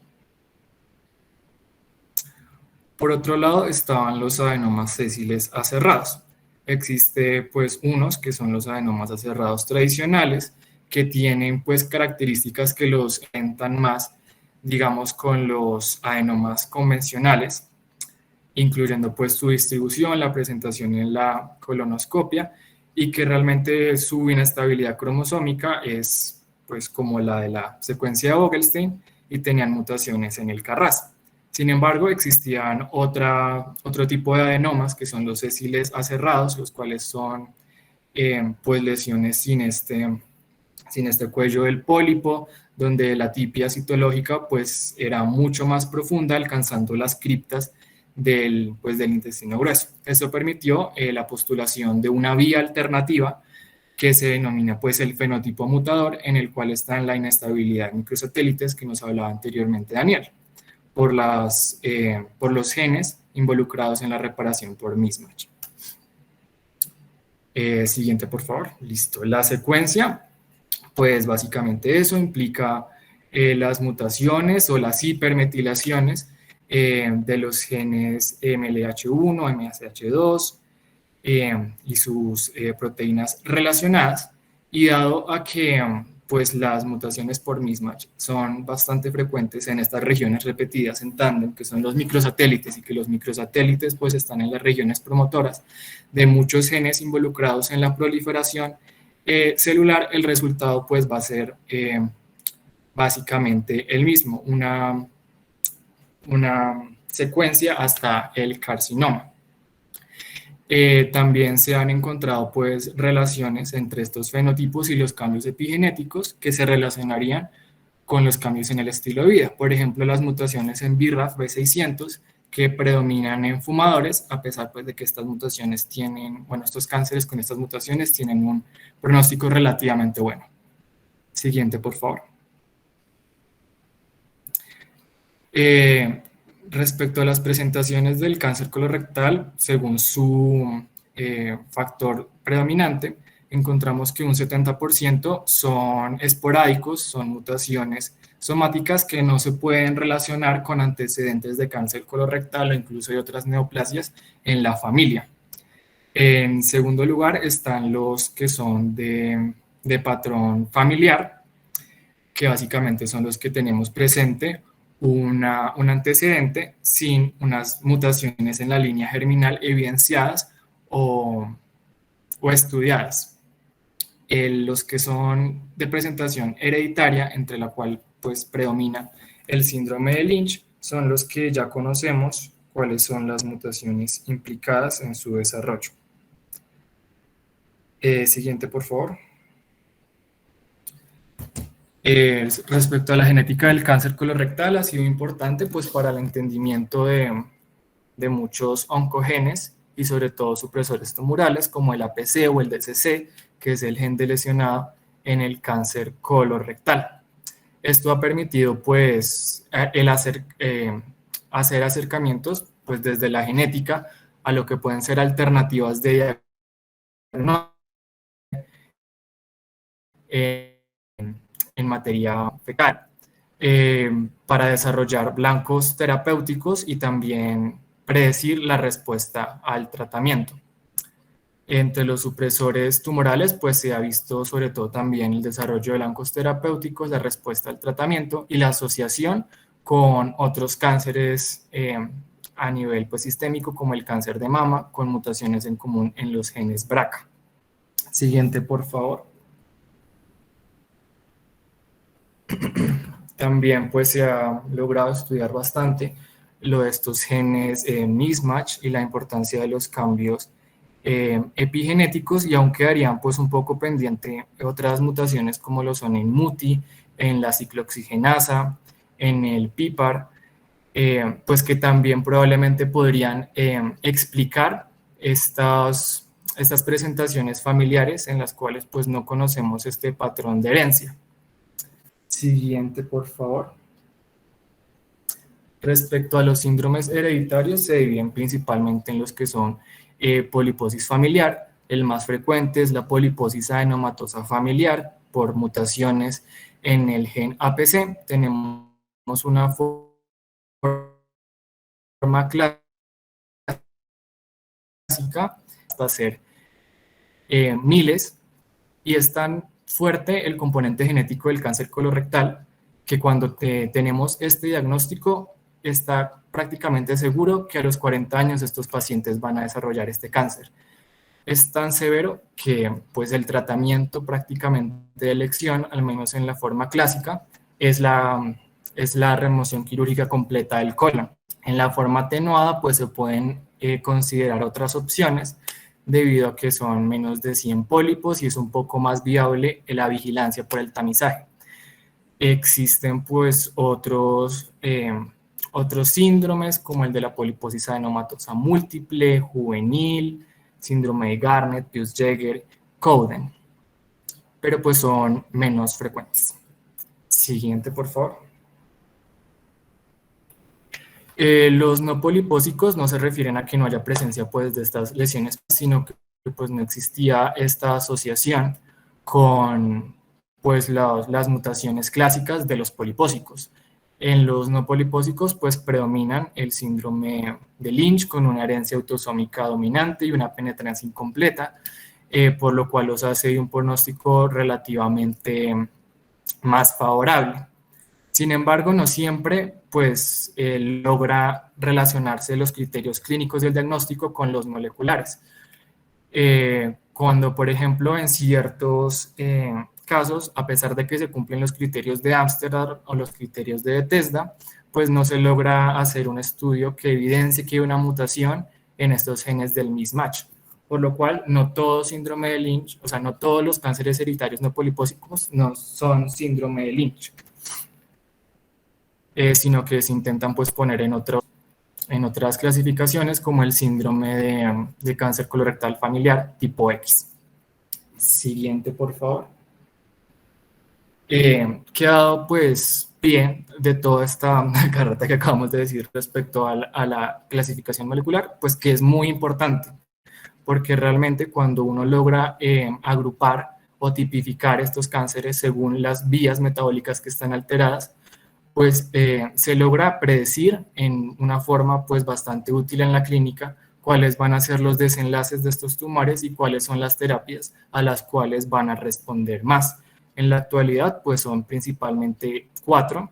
Speaker 4: Por otro lado, estaban los adenomas sésiles aserrados. Existe pues unos que son los adenomas aserrados tradicionales que tienen pues características que los enfrentan más, digamos, con los adenomas convencionales, incluyendo pues su distribución, la presentación en la colonoscopia y que realmente su inestabilidad cromosómica es pues como la de la secuencia de Vogelstein y tenían mutaciones en el KRAS. Sin embargo, existían otro tipo de adenomas que son los sésiles aserrados, los cuales son pues lesiones sin este cuello del pólipo, donde la tipia citológica pues era mucho más profunda, alcanzando las criptas del intestino grueso. Esto permitió la postulación de una vía alternativa que se denomina pues el fenotipo mutador, en el cual está la inestabilidad de microsatélites que nos hablaba anteriormente Daniel, por los genes involucrados en la reparación por mismatch. Siguiente, por favor. Listo. La secuencia, pues básicamente eso implica las mutaciones o las hipermetilaciones de los genes MLH1, MSH2 y sus proteínas relacionadas, y dado a que pues las mutaciones por mismatch son bastante frecuentes en estas regiones repetidas en tándem, que son los microsatélites, y que los microsatélites pues están en las regiones promotoras de muchos genes involucrados en la proliferación celular, el resultado pues va a ser básicamente el mismo, una secuencia hasta el carcinoma. También se han encontrado pues relaciones entre estos fenotipos y los cambios epigenéticos que se relacionarían con los cambios en el estilo de vida. Por ejemplo, las mutaciones en BRAF V600 que predominan en fumadores, a pesar pues, de que estas mutaciones tienen, bueno, estos cánceres con estas mutaciones tienen un pronóstico relativamente bueno. Siguiente, por favor. Respecto a las presentaciones del cáncer colorectal, según su factor predominante, encontramos que un 70% son esporádicos, son mutaciones somáticas que no se pueden relacionar con antecedentes de cáncer colorectal o incluso de otras neoplasias en la familia. En segundo lugar están los que son de patrón familiar, que básicamente son los que tenemos presente un antecedente sin unas mutaciones en la línea germinal evidenciadas o estudiadas. Los que son de presentación hereditaria, entre la cual pues predomina el síndrome de Lynch, son los que ya conocemos cuáles son las mutaciones implicadas en su desarrollo. Siguiente, por favor. Respecto a la genética del cáncer colorectal, ha sido importante pues, para el entendimiento de muchos oncogenes y sobre todo supresores tumorales como el APC o el DCC, que es el gen de lesionado en el cáncer colorectal. Esto ha permitido pues, hacer acercamientos pues, desde la genética a lo que pueden ser alternativas de diagnóstico en materia fecal, para desarrollar blancos terapéuticos y también predecir la respuesta al tratamiento. Entre los supresores tumorales, pues se ha visto sobre todo también el desarrollo de blancos terapéuticos, la respuesta al tratamiento y la asociación con otros cánceres a nivel pues, sistémico, como el cáncer de mama, con mutaciones en común en los genes BRCA. Siguiente, por favor. También pues se ha logrado estudiar bastante lo de estos genes mismatch y la importancia de los cambios epigenéticos, y aún quedarían pues un poco pendiente otras mutaciones como lo son en MUTI, en la ciclooxigenasa, en el PIPAR, pues que también probablemente podrían explicar estas presentaciones familiares en las cuales pues no conocemos este patrón de herencia. Siguiente, por favor. Respecto a los síndromes hereditarios, se dividen principalmente en los que son poliposis familiar. El más frecuente es la poliposis adenomatosa familiar por mutaciones en el gen APC. Tenemos una forma clásica hasta ser miles, y es tan fuerte el componente genético del cáncer colorectal que cuando tenemos este diagnóstico está prácticamente seguro que a los 40 años estos pacientes van a desarrollar este cáncer. Es tan severo que pues, el tratamiento prácticamente de elección, al menos en la forma clásica, es la remoción quirúrgica completa del colon. En la forma atenuada pues, se pueden considerar otras opciones, debido a que son menos de 100 pólipos y es un poco más viable la vigilancia por el tamizaje. Existen pues otros síndromes como el de la poliposis adenomatosa múltiple, juvenil, síndrome de Garnet, Peutz-Jeghers, Cowden, pero pues son menos frecuentes. Siguiente, por favor. Los no polipósicos no se refieren a que no haya presencia pues, de estas lesiones, sino que pues, no existía esta asociación con pues, las mutaciones clásicas de los polipósicos. En los no polipósicos pues, predominan el síndrome de Lynch con una herencia autosómica dominante y una penetrancia incompleta, por lo cual los hace un pronóstico relativamente más favorable. Sin embargo, no siempre pues, logra relacionarse los criterios clínicos del diagnóstico con los moleculares. Cuando, por ejemplo, en ciertos casos, a pesar de que se cumplen los criterios de Amsterdam o los criterios de Bethesda, pues no se logra hacer un estudio que evidencie que hay una mutación en estos genes del mismatch. por lo cual no todo síndrome de Lynch, o sea, no todos los cánceres hereditarios no polipósicos no son síndrome de Lynch, sino que se intentan pues poner en otras clasificaciones como el síndrome de cáncer colorectal familiar tipo X. Siguiente, por favor. Quedado pues pie de toda esta carreta que acabamos de decir respecto a la clasificación molecular, pues que es muy importante, porque realmente cuando uno logra agrupar o tipificar estos cánceres según las vías metabólicas que están alteradas, pues se logra predecir en una forma pues bastante útil en la clínica cuáles van a ser los desenlaces de estos tumores y cuáles son las terapias a las cuales van a responder más. En la actualidad pues son principalmente 4,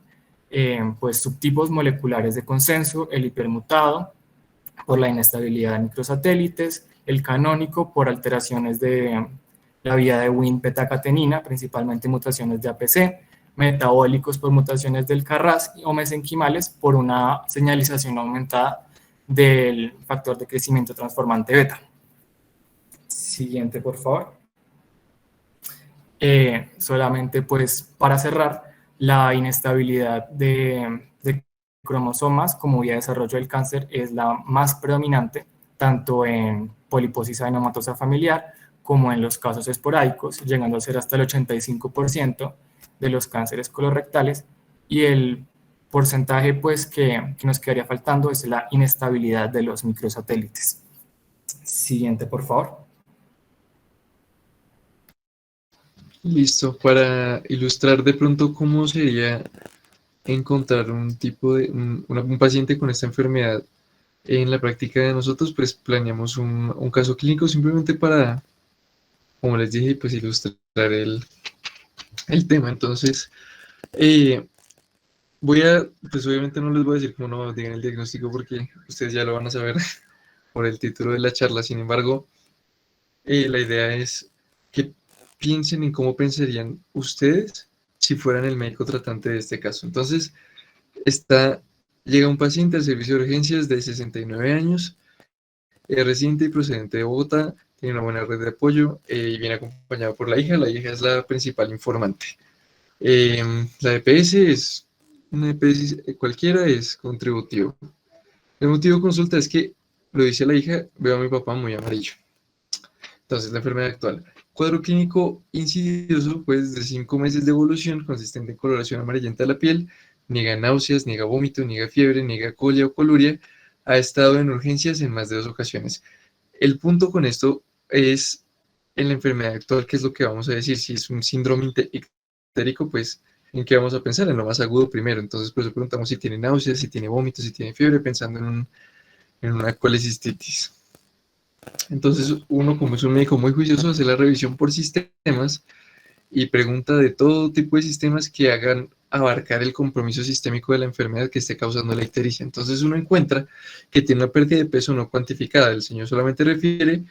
Speaker 4: pues subtipos moleculares de consenso: el hipermutado por la inestabilidad de microsatélites, el canónico por alteraciones de la vía de Wnt-beta-catenina, principalmente mutaciones de APC, metabólicos por mutaciones del Carras o mesenquimales por una señalización aumentada del factor de crecimiento transformante beta. Siguiente, por favor. Solamente pues para cerrar, la inestabilidad de cromosomas como vía de desarrollo del cáncer es la más predominante tanto en poliposis adenomatosa familiar como en los casos esporádicos, llegando a ser hasta el 85% de los cánceres colorectales, y el porcentaje pues que nos quedaría faltando es la inestabilidad de los microsatélites. Siguiente, por favor.
Speaker 2: Listo, para ilustrar de pronto cómo sería encontrar un tipo de un paciente con esta enfermedad en la práctica de nosotros, pues planeamos un caso clínico simplemente para, como les dije, pues ilustrar el tema. Entonces, pues obviamente no les voy a decir cómo no digan el diagnóstico porque ustedes ya lo van a saber por el título de la charla. Sin embargo, la idea es que piensen en cómo pensarían ustedes si fueran el médico tratante de este caso. Entonces, llega un paciente al servicio de urgencias de 69 años, residente y procedente de Bogotá, tiene una buena red de apoyo y viene acompañado por la hija. La hija es la principal informante. La EPS es una EPS cualquiera, es contributivo. El motivo de consulta es que, lo dice la hija, veo a mi papá muy amarillo. Entonces, la enfermedad actual. Cuadro clínico insidioso, pues de 5 meses de evolución, consistente en coloración amarillenta de la piel, niega náuseas, niega vómito, niega fiebre, niega colia o coluria, ha estado en urgencias en más de 2 ocasiones. El punto con esto es, en la enfermedad actual, ¿qué es lo que vamos a decir? Si es un síndrome ictérico, pues, ¿en qué vamos a pensar? En lo más agudo primero. Entonces, pues, preguntamos si tiene náuseas, si tiene vómito, si tiene fiebre, pensando en una colecistitis. Entonces, uno, como es un médico muy juicioso, hace la revisión por sistemas y pregunta de todo tipo de sistemas que hagan abarcar el compromiso sistémico de la enfermedad que esté causando la ictericia. Entonces, uno encuentra que tiene una pérdida de peso no cuantificada. El señor solamente refiere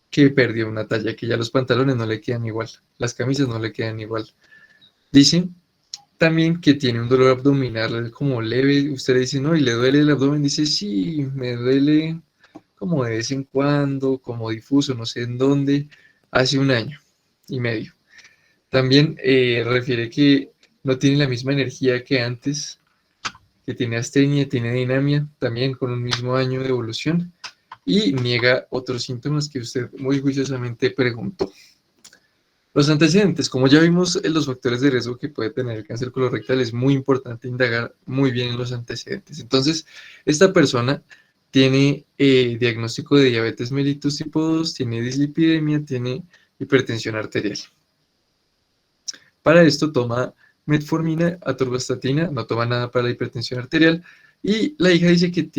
Speaker 2: que perdió una talla, que ya los pantalones no le quedan igual, las camisas no le quedan igual. Dicen también que tiene un dolor abdominal como leve. Usted le dice, no, ¿y le duele el abdomen? Dice, sí, me duele como de vez en cuando, como difuso, no sé en dónde, hace 1 año y medio. También refiere que no tiene la misma energía que antes, que tiene astenia, tiene dinamia, también con un mismo año de evolución, y niega otros síntomas que usted muy juiciosamente preguntó. Los antecedentes, como ya vimos en los factores de riesgo que puede tener el cáncer colorectal, es muy importante indagar muy bien en los antecedentes. Entonces, esta persona tiene diagnóstico de diabetes mellitus tipo 2, tiene dislipidemia, tiene hipertensión arterial. Para esto toma metformina, atorvastatina, no toma nada para la hipertensión arterial, y la hija dice que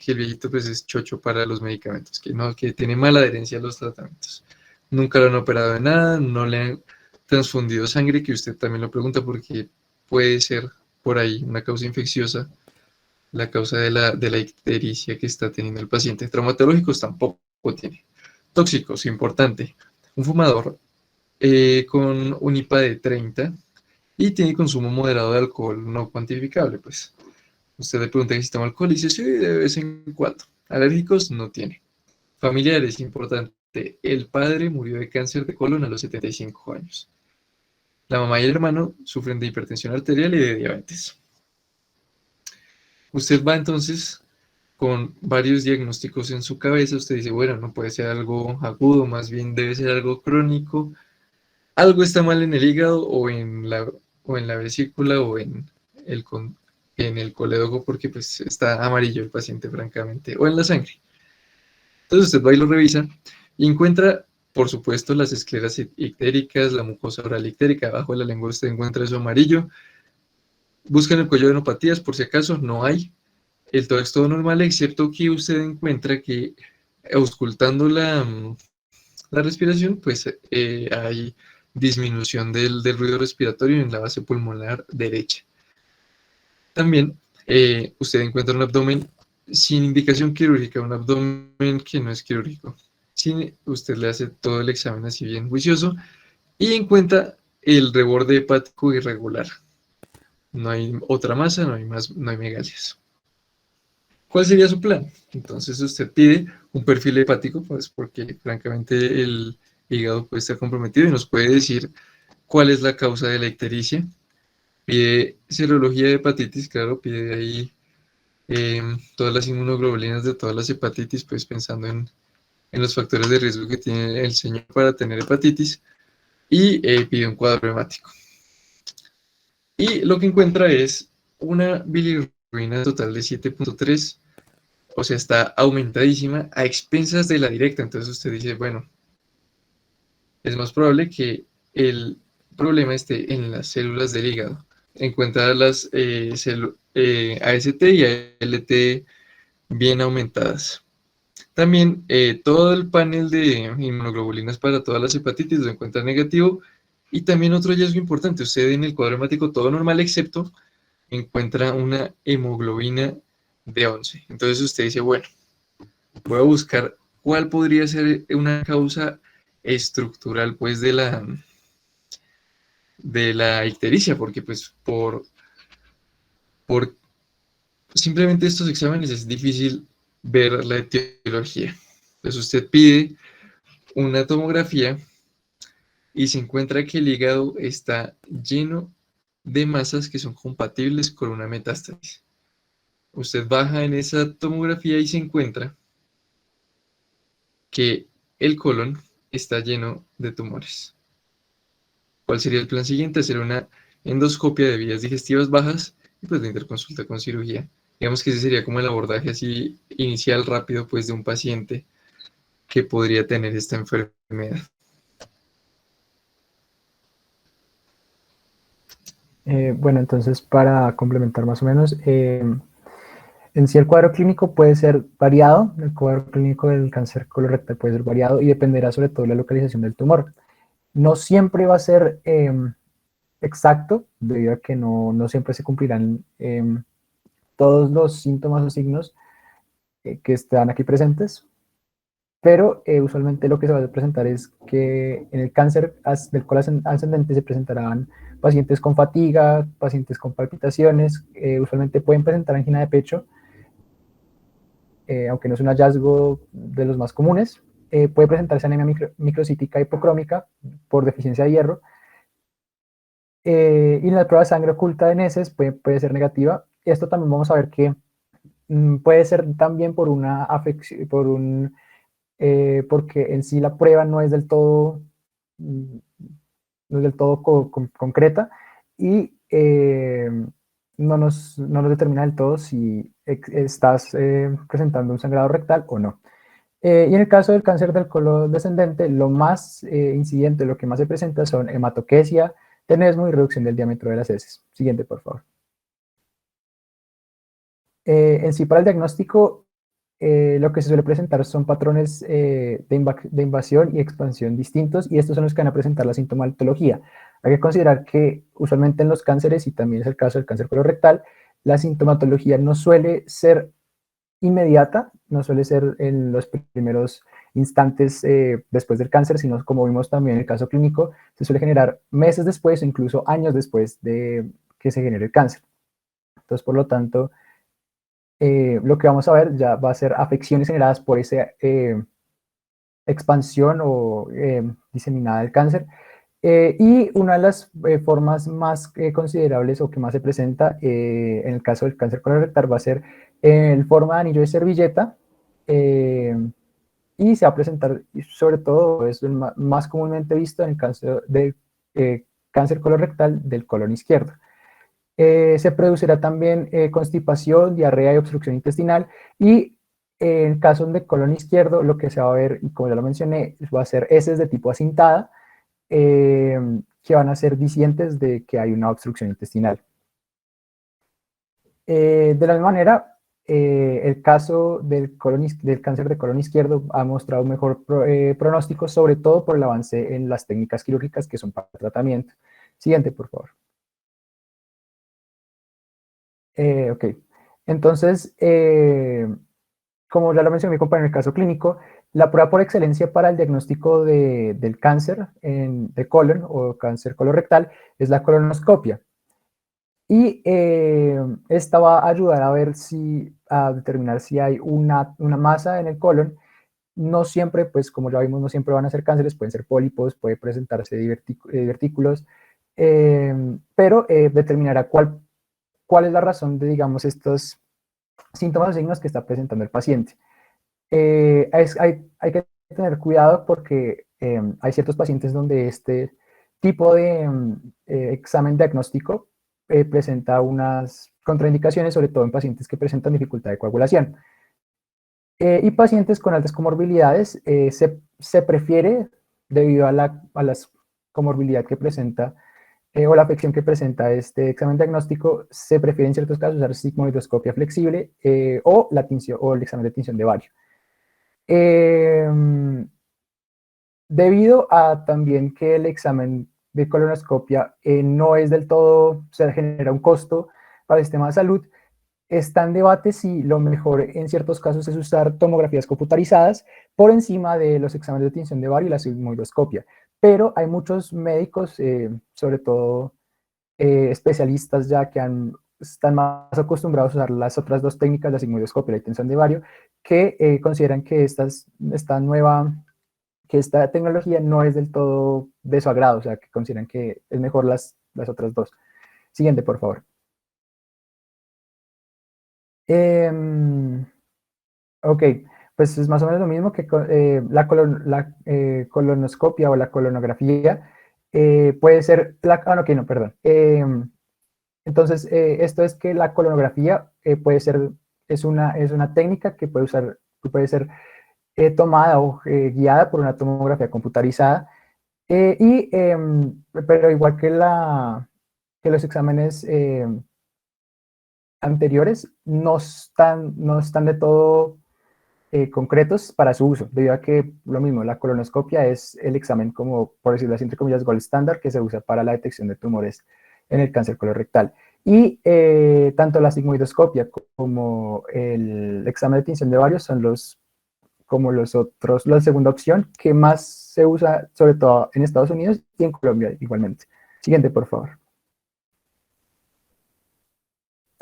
Speaker 2: el viejito pues es chocho para los medicamentos, que tiene mala adherencia a los tratamientos. Nunca lo han operado de nada, no le han transfundido sangre, que usted también lo pregunta porque puede ser por ahí una causa infecciosa, la causa de la ictericia que está teniendo el paciente. Traumatológicos tampoco tiene. Tóxicos, importante. Un fumador con un IPA de 30 y tiene consumo moderado de alcohol no cuantificable, pues. Usted le pregunta si toma alcohol y dice, sí, de vez en cuando. Alérgicos no tiene. Familiares, importante. El padre murió de cáncer de colon a los 75 años. La mamá y el hermano sufren de hipertensión arterial y de diabetes. Usted va entonces con varios diagnósticos en su cabeza. Usted dice, bueno, no puede ser algo agudo, más bien debe ser algo crónico. Algo está mal en el hígado o en la vesícula o en el colédogo porque pues está amarillo el paciente, francamente, o en la sangre. Entonces usted va y lo revisa y encuentra, por supuesto, las escleras ictéricas, la mucosa oral ictérica. Abajo de la lengua usted encuentra eso amarillo. Busca en el cuello de enopatías, por si acaso, no hay. El tórax todo normal, excepto que usted encuentra que auscultando la respiración, pues hay disminución del ruido respiratorio en la base pulmonar derecha. También usted encuentra un abdomen sin indicación quirúrgica, un abdomen que no es quirúrgico. Usted le hace todo el examen así bien juicioso y encuentra el reborde hepático irregular. No hay otra masa, no hay megalias. ¿Cuál sería su plan? Entonces usted pide un perfil hepático, pues porque francamente el hígado puede estar comprometido y nos puede decir cuál es la causa de la ictericia. Pide serología de hepatitis, claro, pide ahí todas las inmunoglobulinas de todas las hepatitis, pues pensando en los factores de riesgo que tiene el señor para tener hepatitis, y pide un cuadro hemático. Y lo que encuentra es una bilirrubina total de 7.3, o sea, está aumentadísima a expensas de la directa. Entonces usted dice, bueno, es más probable que el problema esté en las células del hígado. Encuentra las AST y ALT bien aumentadas. También todo el panel de inmunoglobulinas para todas las hepatitis lo encuentra negativo. Y también otro hallazgo importante, usted en el cuadro hemático todo normal, excepto encuentra una hemoglobina de 11. Entonces usted dice, bueno, voy a buscar cuál podría ser una causa estructural pues de la ictericia, porque pues por simplemente estos exámenes es difícil ver la etiología. Entonces usted pide una tomografía y se encuentra que el hígado está lleno de masas que son compatibles con una metástasis. Usted baja en esa tomografía y se encuentra que el colon está lleno de tumores. ¿Cuál sería el plan siguiente? Hacer una endoscopia de vías digestivas bajas y pues la interconsulta con cirugía. Digamos que ese sería como el abordaje así inicial rápido pues de un paciente que podría tener esta enfermedad.
Speaker 3: Bueno, entonces para complementar más o menos, en sí el cuadro clínico puede ser variado, el cuadro clínico del cáncer colorectal puede ser variado y dependerá sobre todo de la localización del tumor. No siempre va a ser exacto, debido a que no siempre se cumplirán todos los síntomas o signos que están aquí presentes, pero usualmente lo que se va a presentar es que en el cáncer del colon ascendente se presentarán pacientes con fatiga, pacientes con palpitaciones, usualmente pueden presentar angina de pecho, aunque no es un hallazgo de los más comunes. Puede presentarse anemia microcítica hipocrómica por deficiencia de hierro, y la prueba de sangre oculta de neces puede ser negativa. Esto también vamos a ver que puede ser también por una afección, porque en sí la prueba no es del todo, concreta y no nos determina del todo si estás presentando un sangrado rectal o no. Y en el caso del cáncer del colon descendente, lo más incidente, lo que más se presenta son hematoquesia, tenesmo y reducción del diámetro de las heces. Siguiente, por favor. En sí, para el diagnóstico, lo que se suele presentar son patrones de invasión y expansión distintos, y estos son los que van a presentar la sintomatología. Hay que considerar que usualmente en los cánceres, y también es el caso del cáncer colorectal, la sintomatología no suele ser inmediata, no suele ser en los primeros instantes después del cáncer, sino como vimos también en el caso clínico, se suele generar meses después o incluso años después de que se genere el cáncer. Entonces, por lo tanto, lo que vamos a ver ya va a ser afecciones generadas por expansión o diseminada del cáncer. Y una de las formas más considerables o que más se presenta en el caso del cáncer colorectal va a ser el forma de anillo de servilleta, y se va a presentar, sobre todo, es el más comúnmente visto en el cáncer colorectal del colon izquierdo. Se producirá también constipación, diarrea y obstrucción intestinal, y en casos de colon izquierdo lo que se va a ver, y como ya lo mencioné, va a ser heces de tipo acintada, que van a ser dicientes de que hay una obstrucción intestinal. De la misma manera, el caso del cáncer de colon izquierdo ha mostrado un mejor pronóstico, sobre todo por el avance en las técnicas quirúrgicas que son para el tratamiento. Siguiente, por favor. Ok, entonces, como ya lo mencionó mi compañero, en el caso clínico, la prueba por excelencia para el diagnóstico del cáncer de colon o cáncer colorectal es la colonoscopia. Y esta va a ayudar a determinar si hay una masa en el colon. No siempre, pues como ya vimos, no siempre van a ser cánceres, pueden ser pólipos, puede presentarse divertículos, pero determinará cuál es la razón de, digamos, estos síntomas o signos que está presentando el paciente. Hay que tener cuidado porque hay ciertos pacientes donde este tipo de examen diagnóstico presenta unas contraindicaciones, sobre todo en pacientes que presentan dificultad de coagulación. Y pacientes con altas comorbilidades se prefiere, debido a las comorbilidad que presenta o la afección que presenta este examen diagnóstico, se prefiere en ciertos casos usar sigmoidoscopia flexible o el examen de tinción de bario. Debido a también que el examen de colonoscopia no es del todo, o sea, genera un costo para el sistema de salud, está en debate si lo mejor en ciertos casos es usar tomografías computarizadas por encima de los exámenes de tinción de bario y la sigmoidoscopia. Pero hay muchos médicos, sobre todo especialistas ya que están más acostumbrados a usar las otras dos técnicas, la sigmoidoscopia y la tinción de bario, que consideran que esta tecnología no es del todo de su agrado, o sea, que consideran que es mejor las otras dos. Siguiente, por favor. Ok, pues es más o menos lo mismo que la colonoscopia o la colonografía. Puede ser, no, perdón. Entonces, esto es que la colonografía es una técnica que puede ser tomada o guiada por una tomografía computarizada, pero igual que los exámenes anteriores, no están de todo concretos para su uso, debido a que lo mismo, la colonoscopia es el examen, como por decirlo así, entre comillas, gold standard, que se usa para la detección de tumores en el cáncer colorectal. Y tanto la sigmoidoscopia como el examen de tinción de bario son como los otros, la segunda opción que más se usa, sobre todo en Estados Unidos y en Colombia igualmente. Siguiente, por favor.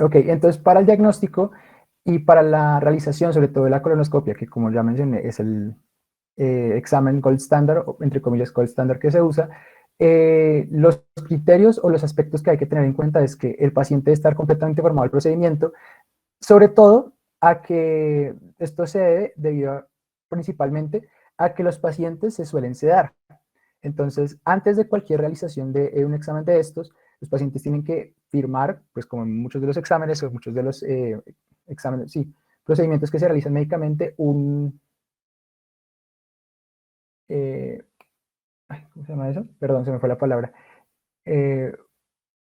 Speaker 3: Ok, entonces para el diagnóstico y para la realización, sobre todo de la colonoscopia, que como ya mencioné es el examen gold standard, o entre comillas gold standard que se usa, los criterios o los aspectos que hay que tener en cuenta es que el paciente debe estar completamente informado del procedimiento, sobre todo a que esto se debe principalmente a que los pacientes se suelen sedar. Entonces, antes de cualquier realización de un examen de estos, los pacientes tienen que firmar, pues como en muchos de los exámenes o muchos de los exámenes, sí, procedimientos que se realizan médicamente, ¿cómo se llama eso? Perdón, se me fue la palabra.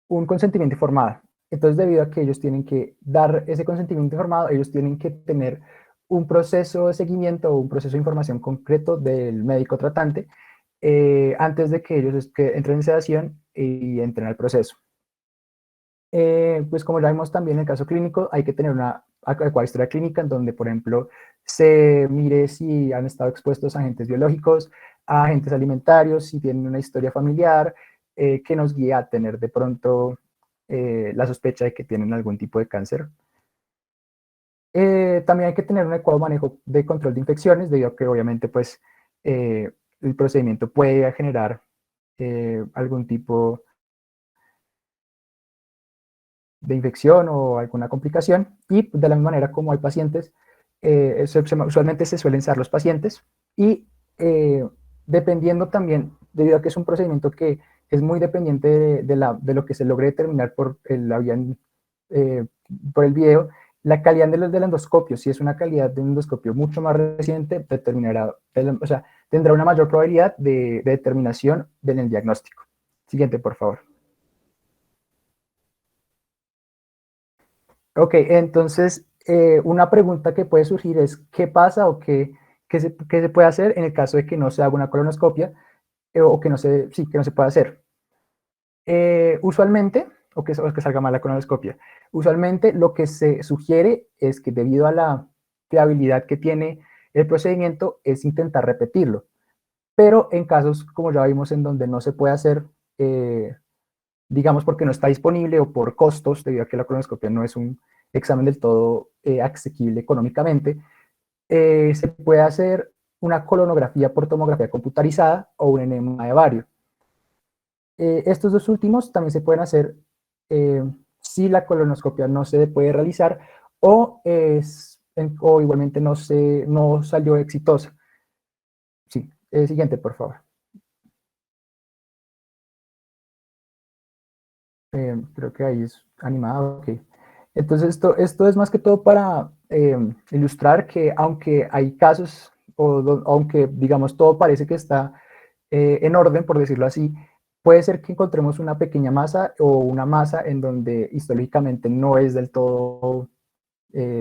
Speaker 3: Un consentimiento informado. Entonces, debido a que ellos tienen que dar ese consentimiento informado, ellos tienen que tener un proceso de seguimiento o un proceso de información concreto del médico tratante antes de que ellos entren en sedación y entren al proceso. Pues como ya vimos también en el caso clínico, hay que tener una adecuada historia clínica en donde, por ejemplo, se mire si han estado expuestos a agentes biológicos, a agentes alimentarios, si tienen una historia familiar, que nos guía a tener de pronto la sospecha de que tienen algún tipo de cáncer. También hay que tener un adecuado manejo de control de infecciones, debido a que obviamente pues el procedimiento puede generar algún tipo de infección o alguna complicación, y de la misma manera como hay pacientes, usualmente se suelen ser los pacientes, y dependiendo también, debido a que es un procedimiento que es muy dependiente de lo que se logre determinar por el video, la calidad del endoscopio, si es una calidad de un endoscopio mucho más reciente, o sea, tendrá una mayor probabilidad de determinación del diagnóstico. Siguiente, por favor. Ok, entonces una pregunta que puede surgir es ¿qué pasa o qué se puede hacer en el caso de que no se haga una colonoscopia o que no se pueda hacer? Usualmente, o que salga mal la colonoscopia, usualmente lo que se sugiere es que debido a la fiabilidad que tiene el procedimiento es intentar repetirlo, pero en casos como ya vimos en donde no se puede hacer, digamos porque no está disponible o por costos, debido a que la colonoscopia no es un examen del todo asequible económicamente, se puede hacer una colonografía por tomografía computarizada o un enema de bario. Estos dos últimos también se pueden hacer si la colonoscopia no se puede realizar o igualmente no salió exitosa. Sí, siguiente, por favor. Creo que ahí es animado, ok. Entonces esto es más que todo para ilustrar que aunque hay casos, aunque digamos todo parece que está en orden, por decirlo así, puede ser que encontremos una pequeña masa o una masa en donde histológicamente no es del todo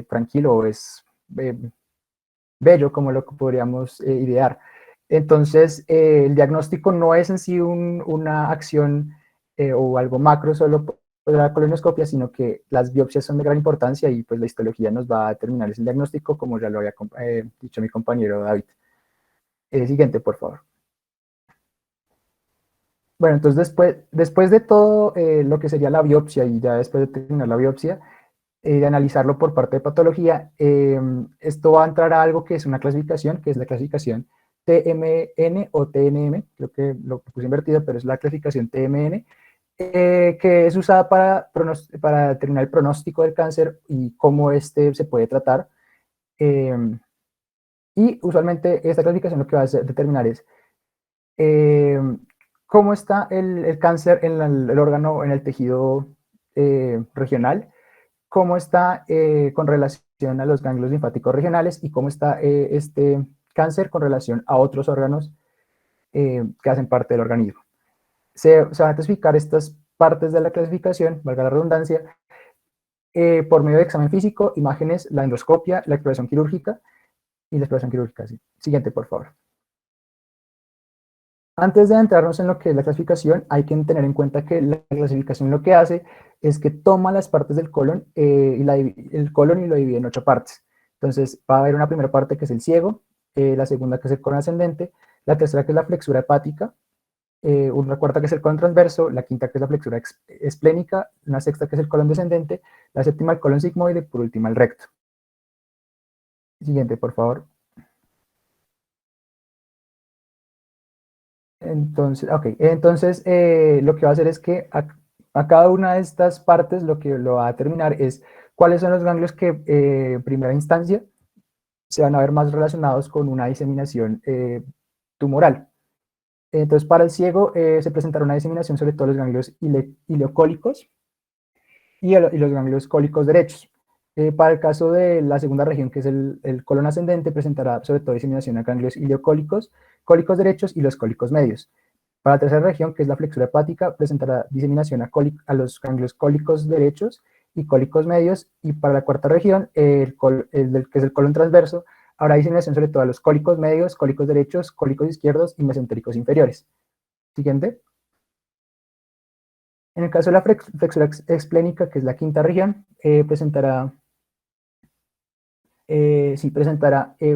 Speaker 3: tranquilo o es bello como lo que podríamos idear. Entonces, el diagnóstico no es en sí una acción o algo macro solo por la colonoscopia, sino que las biopsias son de gran importancia y pues la histología nos va a determinar ese diagnóstico, como ya lo había dicho mi compañero David. Siguiente, por favor. Bueno, entonces después de todo lo que sería la biopsia y ya después de terminar la biopsia, de analizarlo por parte de patología, esto va a entrar a algo que es una clasificación, que es la clasificación TMN o TNM, creo que lo puse invertido, pero es la clasificación TMN, que es usada para determinar el pronóstico del cáncer y cómo este se puede tratar. Y usualmente esta clasificación lo que va a determinar es cómo está el cáncer en el órgano, en el tejido regional, cómo está con relación a los ganglios linfáticos regionales y cómo está este cáncer con relación a otros órganos que hacen parte del organismo. Se van a clasificar estas partes de la clasificación, valga la redundancia, por medio de examen físico, imágenes, la endoscopia, la exploración quirúrgica y la exploración quirúrgica. Sí. Siguiente, por favor. Antes de adentrarnos en lo que es la clasificación, hay que tener en cuenta que la clasificación lo que hace es que toma las partes del colon el colon y lo divide en 8 partes. Entonces va a haber una primera parte que es el ciego, la segunda que es el colon ascendente, la tercera que es la flexura hepática, una cuarta que es el colon transverso, la quinta que es la flexura esplénica, una sexta que es el colon descendente, la séptima el colon sigmoide y por último el recto. Siguiente, por favor. Entonces, lo que va a hacer es que a cada una de estas partes lo que lo va a determinar es cuáles son los ganglios que en primera instancia se van a ver más relacionados con una diseminación tumoral. Entonces, para el ciego se presentará una diseminación sobre todo los ganglios ileocólicos y los ganglios cólicos derechos. Para el caso de la segunda región, que es el colon ascendente, presentará sobre todo diseminación a ganglios ileocólicos, cólicos derechos y los cólicos medios. Para la tercera región, que es la flexura hepática, presentará diseminación a los ganglios cólicos derechos y cólicos medios. Y para la cuarta región, que es el colon transverso, habrá diseminación sobre todo a los cólicos medios, cólicos derechos, cólicos izquierdos y mesentéricos inferiores. Siguiente. En el caso de la flexura esplénica, que es la quinta región, presentará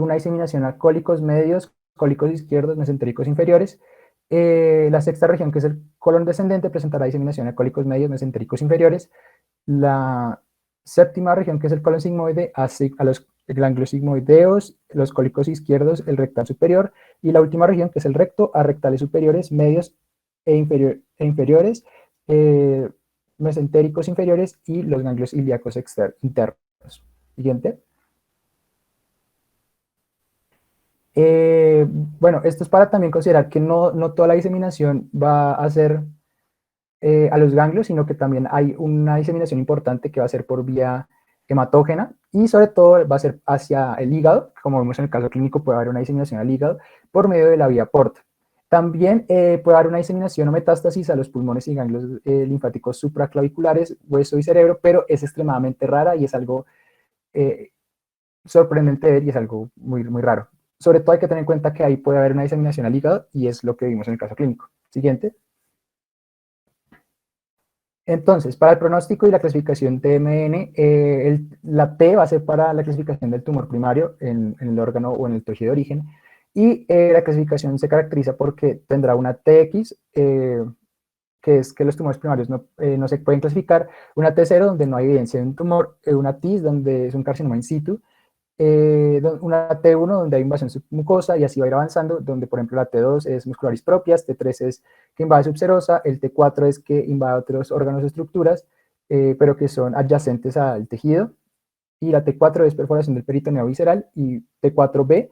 Speaker 3: una diseminación a cólicos medios, cólicos izquierdos, mesentéricos inferiores. La sexta región, que es el colon descendente, presentará diseminación a cólicos medios, mesentéricos inferiores. La séptima región, que es el colon sigmoide, a los ganglios sigmoideos, los cólicos izquierdos, el rectal superior, y la última región, que es el recto, a rectales superiores, medios e inferiores, mesentéricos inferiores y los ganglios ilíacos internos. Siguiente. Bueno, esto es para también considerar que no toda la diseminación va a ser a los ganglios, sino que también hay una diseminación importante que va a ser por vía hematógena y sobre todo va a ser hacia el hígado, como vemos en el caso clínico puede haber una diseminación al hígado por medio de la vía porta. También puede haber una diseminación o metástasis a los pulmones y ganglios linfáticos supraclaviculares, hueso y cerebro, pero es extremadamente rara y es algo sorprendente de ver y es algo muy, muy raro. Sobre todo hay que tener en cuenta que ahí puede haber una diseminación al hígado y es lo que vimos en el caso clínico. Siguiente. Entonces, para el pronóstico y la clasificación TMN, la T va a ser para la clasificación del tumor primario en el órgano o en el tejido de origen, y la clasificación se caracteriza porque tendrá una TX, que es que los tumores primarios no se pueden clasificar, una T0 donde no hay evidencia de un tumor, una TIS donde es un carcinoma in situ, una T1 donde hay invasión submucosa y así va a ir avanzando, donde por ejemplo la T2 es muscularis propias, T3 es que invade subserosa, el T4 es que invade otros órganos o estructuras, pero que son adyacentes al tejido, y la T4 es perforación del peritoneo visceral, y T4B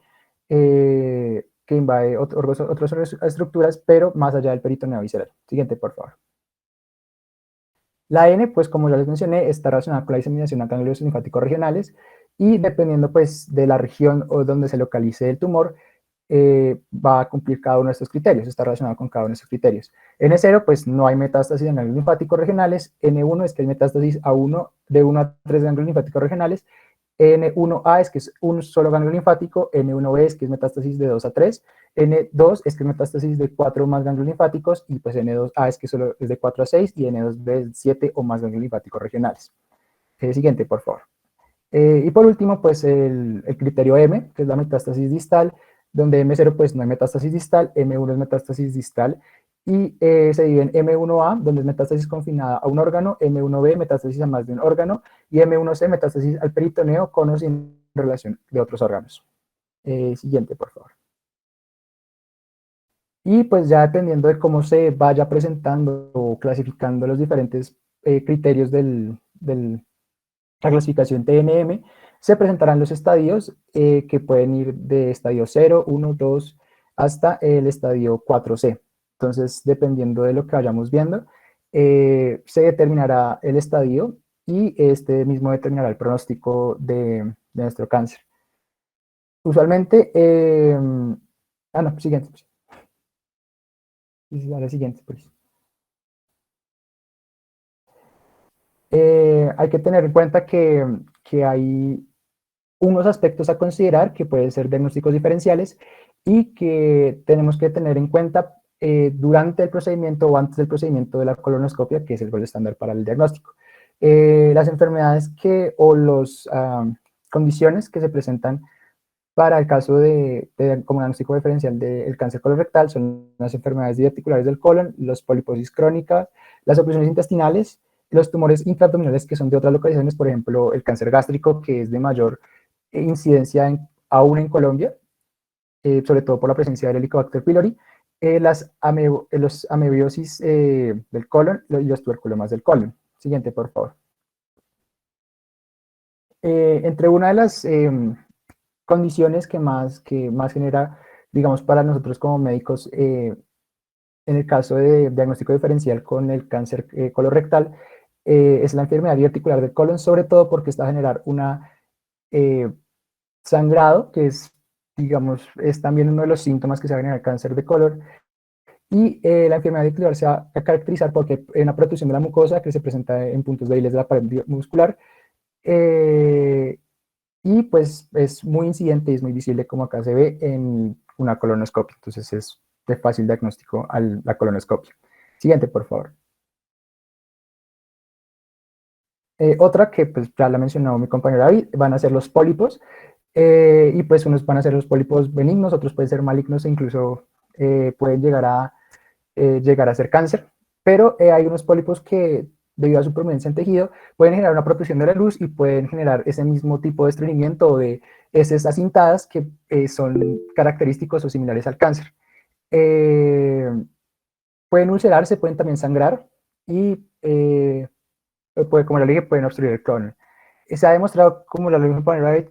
Speaker 3: que invade otras estructuras, pero más allá del peritoneo visceral. Siguiente, por favor. La N, pues como ya les mencioné, está relacionada con la diseminación a ganglios linfáticos regionales y dependiendo pues de la región o donde se localice el tumor, va a cumplir cada uno de estos criterios, está relacionado con cada uno de estos criterios. N0, pues no hay metástasis en ganglios linfáticos regionales. N1 es que hay metástasis de 1 a 3 ganglios linfáticos regionales. N1A es que es un solo ganglio linfático, N1B es que es metástasis de 2 a 3, N2 es que es metástasis de 4 o más ganglios linfáticos, y pues N2A es que solo es de 4 a 6, y N2B es de 7 o más ganglios linfáticos regionales. Siguiente, por favor. Y por último, pues el criterio M, que es la metástasis distal, donde M0 pues no hay metástasis distal, M1 es metástasis distal, y se divide en M1A, donde es metástasis confinada a un órgano, M1B, metástasis a más de un órgano, y M1C, metástasis al peritoneo con o sin relación de otros órganos. Siguiente, por favor. Y pues ya dependiendo de cómo se vaya presentando o clasificando los diferentes criterios de la clasificación TNM, se presentarán los estadios que pueden ir de estadio 0, 1, 2, hasta el estadio 4C. Entonces, dependiendo de lo que vayamos viendo, se determinará el estadio y este mismo determinará el pronóstico de nuestro cáncer. Usualmente, no, siguiente. Ahora siguiente, pues. Hay que tener en cuenta que hay unos aspectos a considerar que pueden ser diagnósticos diferenciales y que tenemos que tener en cuenta durante el procedimiento o antes del procedimiento de la colonoscopia, que es el gol estándar para el diagnóstico. Las enfermedades o las condiciones que se presentan para el caso como diagnóstico diferencial del cáncer colorectal son las enfermedades diverticulares del colon, los poliposis crónicas, las oclusiones intestinales, los tumores intraabdominales que son de otras localizaciones, por ejemplo, el cáncer gástrico, que es de mayor incidencia aún en Colombia, sobre todo por la presencia del Helicobacter pylori, los amebiosis del colon y los tuberculomas del colon. Siguiente, por favor. Entre una de las condiciones que más genera, digamos, para nosotros como médicos, en el caso de diagnóstico diferencial con el cáncer colorectal, es la enfermedad diverticular del colon, sobre todo porque está a generar una sangrado, que es, digamos, es también uno de los síntomas que se va a generar cáncer de colon, y la enfermedad diverticular se va a caracterizar porque hay una protrusión de la mucosa que se presenta en puntos débiles de la pared muscular, y pues es muy incidente y es muy visible como acá se ve en una colonoscopia, entonces es de fácil diagnóstico a la colonoscopia. Siguiente, por favor. Otra que pues ya la mencionó mi compañero David, van a ser los pólipos, y pues unos van a ser los pólipos benignos, otros pueden ser malignos e incluso pueden llegar a ser cáncer, pero hay unos pólipos que debido a su prominencia en tejido, pueden generar una protección de la luz y pueden generar ese mismo tipo de estreñimiento o de heces acintadas que son característicos o similares al cáncer. Pueden ulcerarse, pueden también sangrar y, como ya le dije, pueden obstruir el colon. Se ha demostrado, como la ley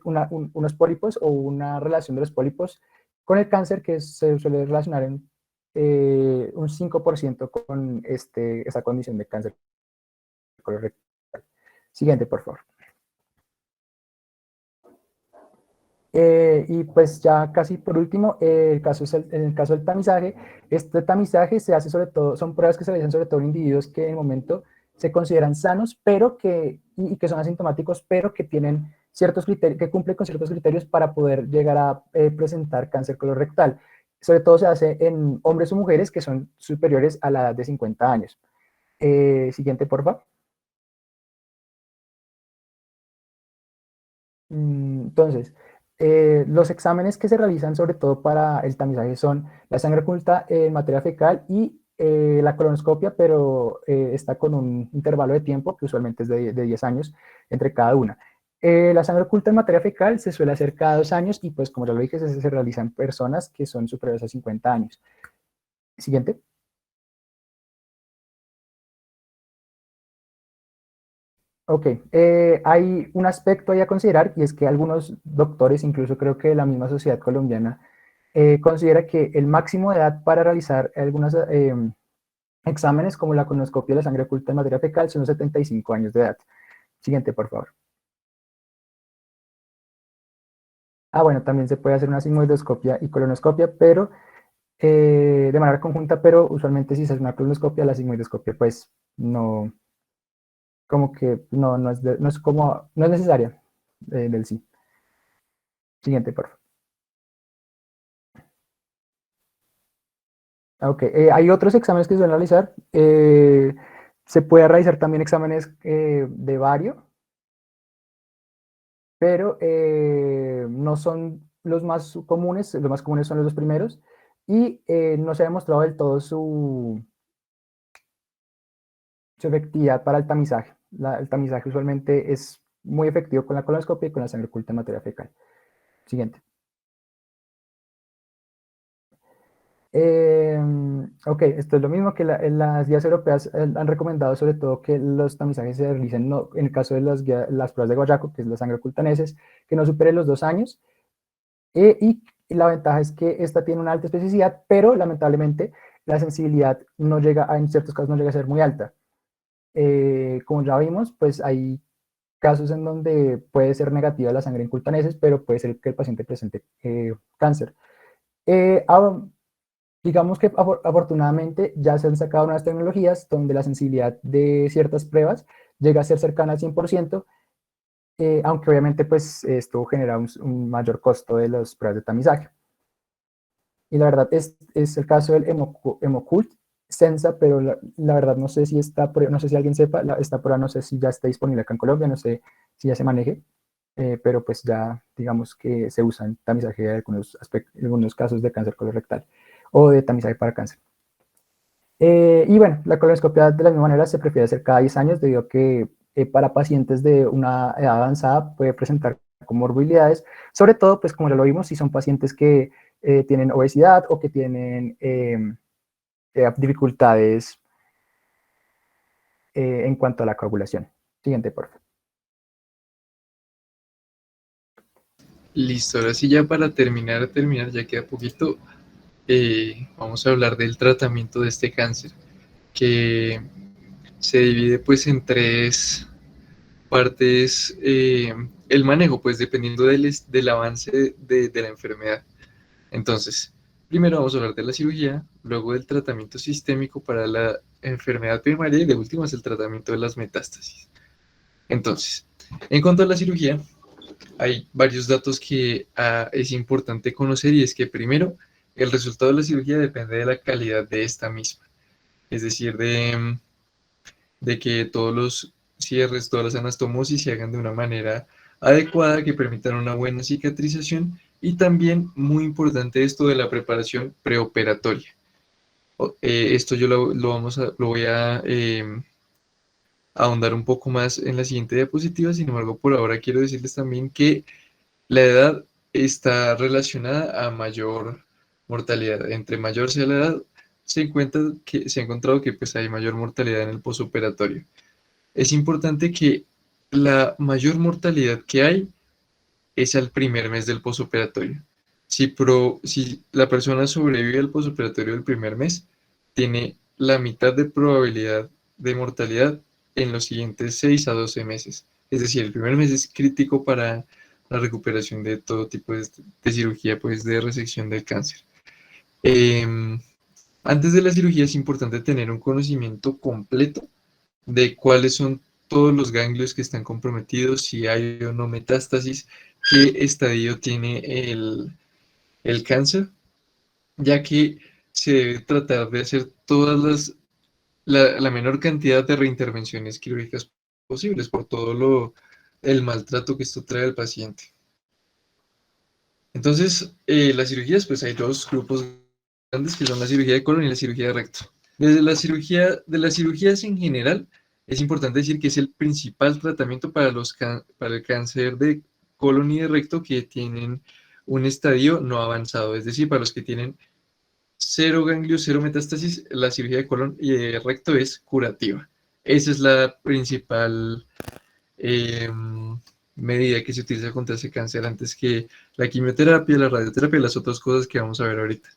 Speaker 3: unos pólipos o una relación de los pólipos con el cáncer que se suele relacionar en un 5% con esa condición de cáncer colorectal. Siguiente, por favor. Y pues ya casi por último, en el caso del tamizaje, este tamizaje se hace sobre todo, son pruebas que se realizan sobre todo en individuos que en el momento se consideran sanos, pero y que son asintomáticos, pero que tienen ciertos criterios, que cumplen con ciertos criterios para poder llegar a presentar cáncer colorectal. Sobre todo se hace en hombres o mujeres que son superiores a la edad de 50 años. Siguiente, por favor. Entonces, los exámenes que se realizan sobre todo para el tamizaje son la sangre oculta en materia fecal y la colonoscopia, pero está con un intervalo de tiempo que usualmente es de 10 años entre cada una. La sangre oculta en materia fecal se suele hacer cada 2 años y pues como ya lo dije, se realiza en personas que son superiores a 50 años. Siguiente. Ok, hay un aspecto ahí a considerar y es que algunos doctores, incluso creo que la misma sociedad colombiana, considera que el máximo de edad para realizar algunos exámenes como la colonoscopia de la sangre oculta en materia fecal son los 75 años de edad. Siguiente, por favor. Bueno, también se puede hacer una sigmoidoscopia y colonoscopia, pero de manera conjunta, pero usualmente si se hace una colonoscopia, la sigmoidoscopia pues no, como que no es necesaria del sí. Siguiente, por favor. Ok, hay otros exámenes que se suelen realizar. Se puede realizar también exámenes de vario, pero no son los más comunes son los dos primeros, y no se ha demostrado del todo su efectividad para el tamizaje. El tamizaje usualmente es muy efectivo con la colonoscopia y con la sangre oculta en materia fecal. Siguiente. Ok, esto es lo mismo que las guías europeas han recomendado sobre todo que los tamizajes se realicen, no, en el caso de las pruebas de Guayaco, que es la sangre oculta en heces, que no supere los 2 años, y la ventaja es que esta tiene una alta especificidad, pero lamentablemente la sensibilidad no llega en ciertos casos no llega a ser muy alta. Como ya vimos, pues hay casos en donde puede ser negativa la sangre oculta en heces, pero puede ser que el paciente presente cáncer. Digamos que afortunadamente ya se han sacado nuevas tecnologías donde la sensibilidad de ciertas pruebas llega a ser cercana al 100%, aunque obviamente pues esto genera un mayor costo de las pruebas de tamizaje. Y la verdad es el caso del Hemocult Sensa, pero la verdad no sé si no sé si alguien sepa, esta prueba no sé si ya está disponible acá en Colombia, no sé si ya se maneje, pero pues ya digamos que se usa en tamizaje de algunos casos de cáncer colorectal o de tamizaje para cáncer. Y bueno, la colonoscopia de la misma manera se prefiere hacer cada 10 años debido a que para pacientes de una edad avanzada puede presentar comorbilidades, sobre todo, pues como ya lo vimos, si son pacientes que tienen obesidad o que tienen dificultades en cuanto a la coagulación. Siguiente, por favor.
Speaker 2: Listo, ahora sí ya para terminar, ya queda poquito, vamos a hablar del tratamiento de este cáncer, que se divide pues en 3 partes. El manejo, pues dependiendo del avance de la enfermedad. Entonces, primero vamos a hablar de la cirugía, luego del tratamiento sistémico para la enfermedad primaria y de último es el tratamiento de las metástasis. Entonces, en cuanto a la cirugía, hay varios datos que es importante conocer, y es que primero, el resultado de la cirugía depende de la calidad de esta misma, es decir, de que todos los cierres, todas las anastomosis se hagan de una manera adecuada, que permitan una buena cicatrización, y también muy importante esto de la preparación preoperatoria. Esto yo lo voy a ahondar un poco más en la siguiente diapositiva. Sin embargo, por ahora quiero decirles también que la edad está relacionada a mayor mortalidad. Entre mayor sea la edad, se ha encontrado que pues, hay mayor mortalidad en el posoperatorio. Es importante que la mayor mortalidad que hay es al primer mes del posoperatorio. Si la persona sobrevive al posoperatorio del primer mes, tiene la mitad de probabilidad de mortalidad en los siguientes 6 a 12 meses. Es decir, el primer mes es crítico para la recuperación de todo tipo de cirugía, pues de resección del cáncer. Antes de la cirugía es importante tener un conocimiento completo de cuáles son todos los ganglios que están comprometidos, si hay o no metástasis, qué estadio tiene el cáncer, ya que se debe tratar de hacer la menor cantidad de reintervenciones quirúrgicas posibles por todo el maltrato que esto trae al paciente. Entonces, las cirugías, pues hay dos grupos grandes que son la cirugía de colon y la cirugía de recto. De las cirugías en general, es importante decir que es el principal tratamiento para el cáncer de colon y de recto que tienen un estadio no avanzado, es decir, para los que tienen cero ganglios, cero metástasis, la cirugía de colon y de recto es curativa. Esa es la principal eh, medida que se utiliza contra ese cáncer antes que la quimioterapia, la radioterapia y las otras cosas que vamos a ver ahorita.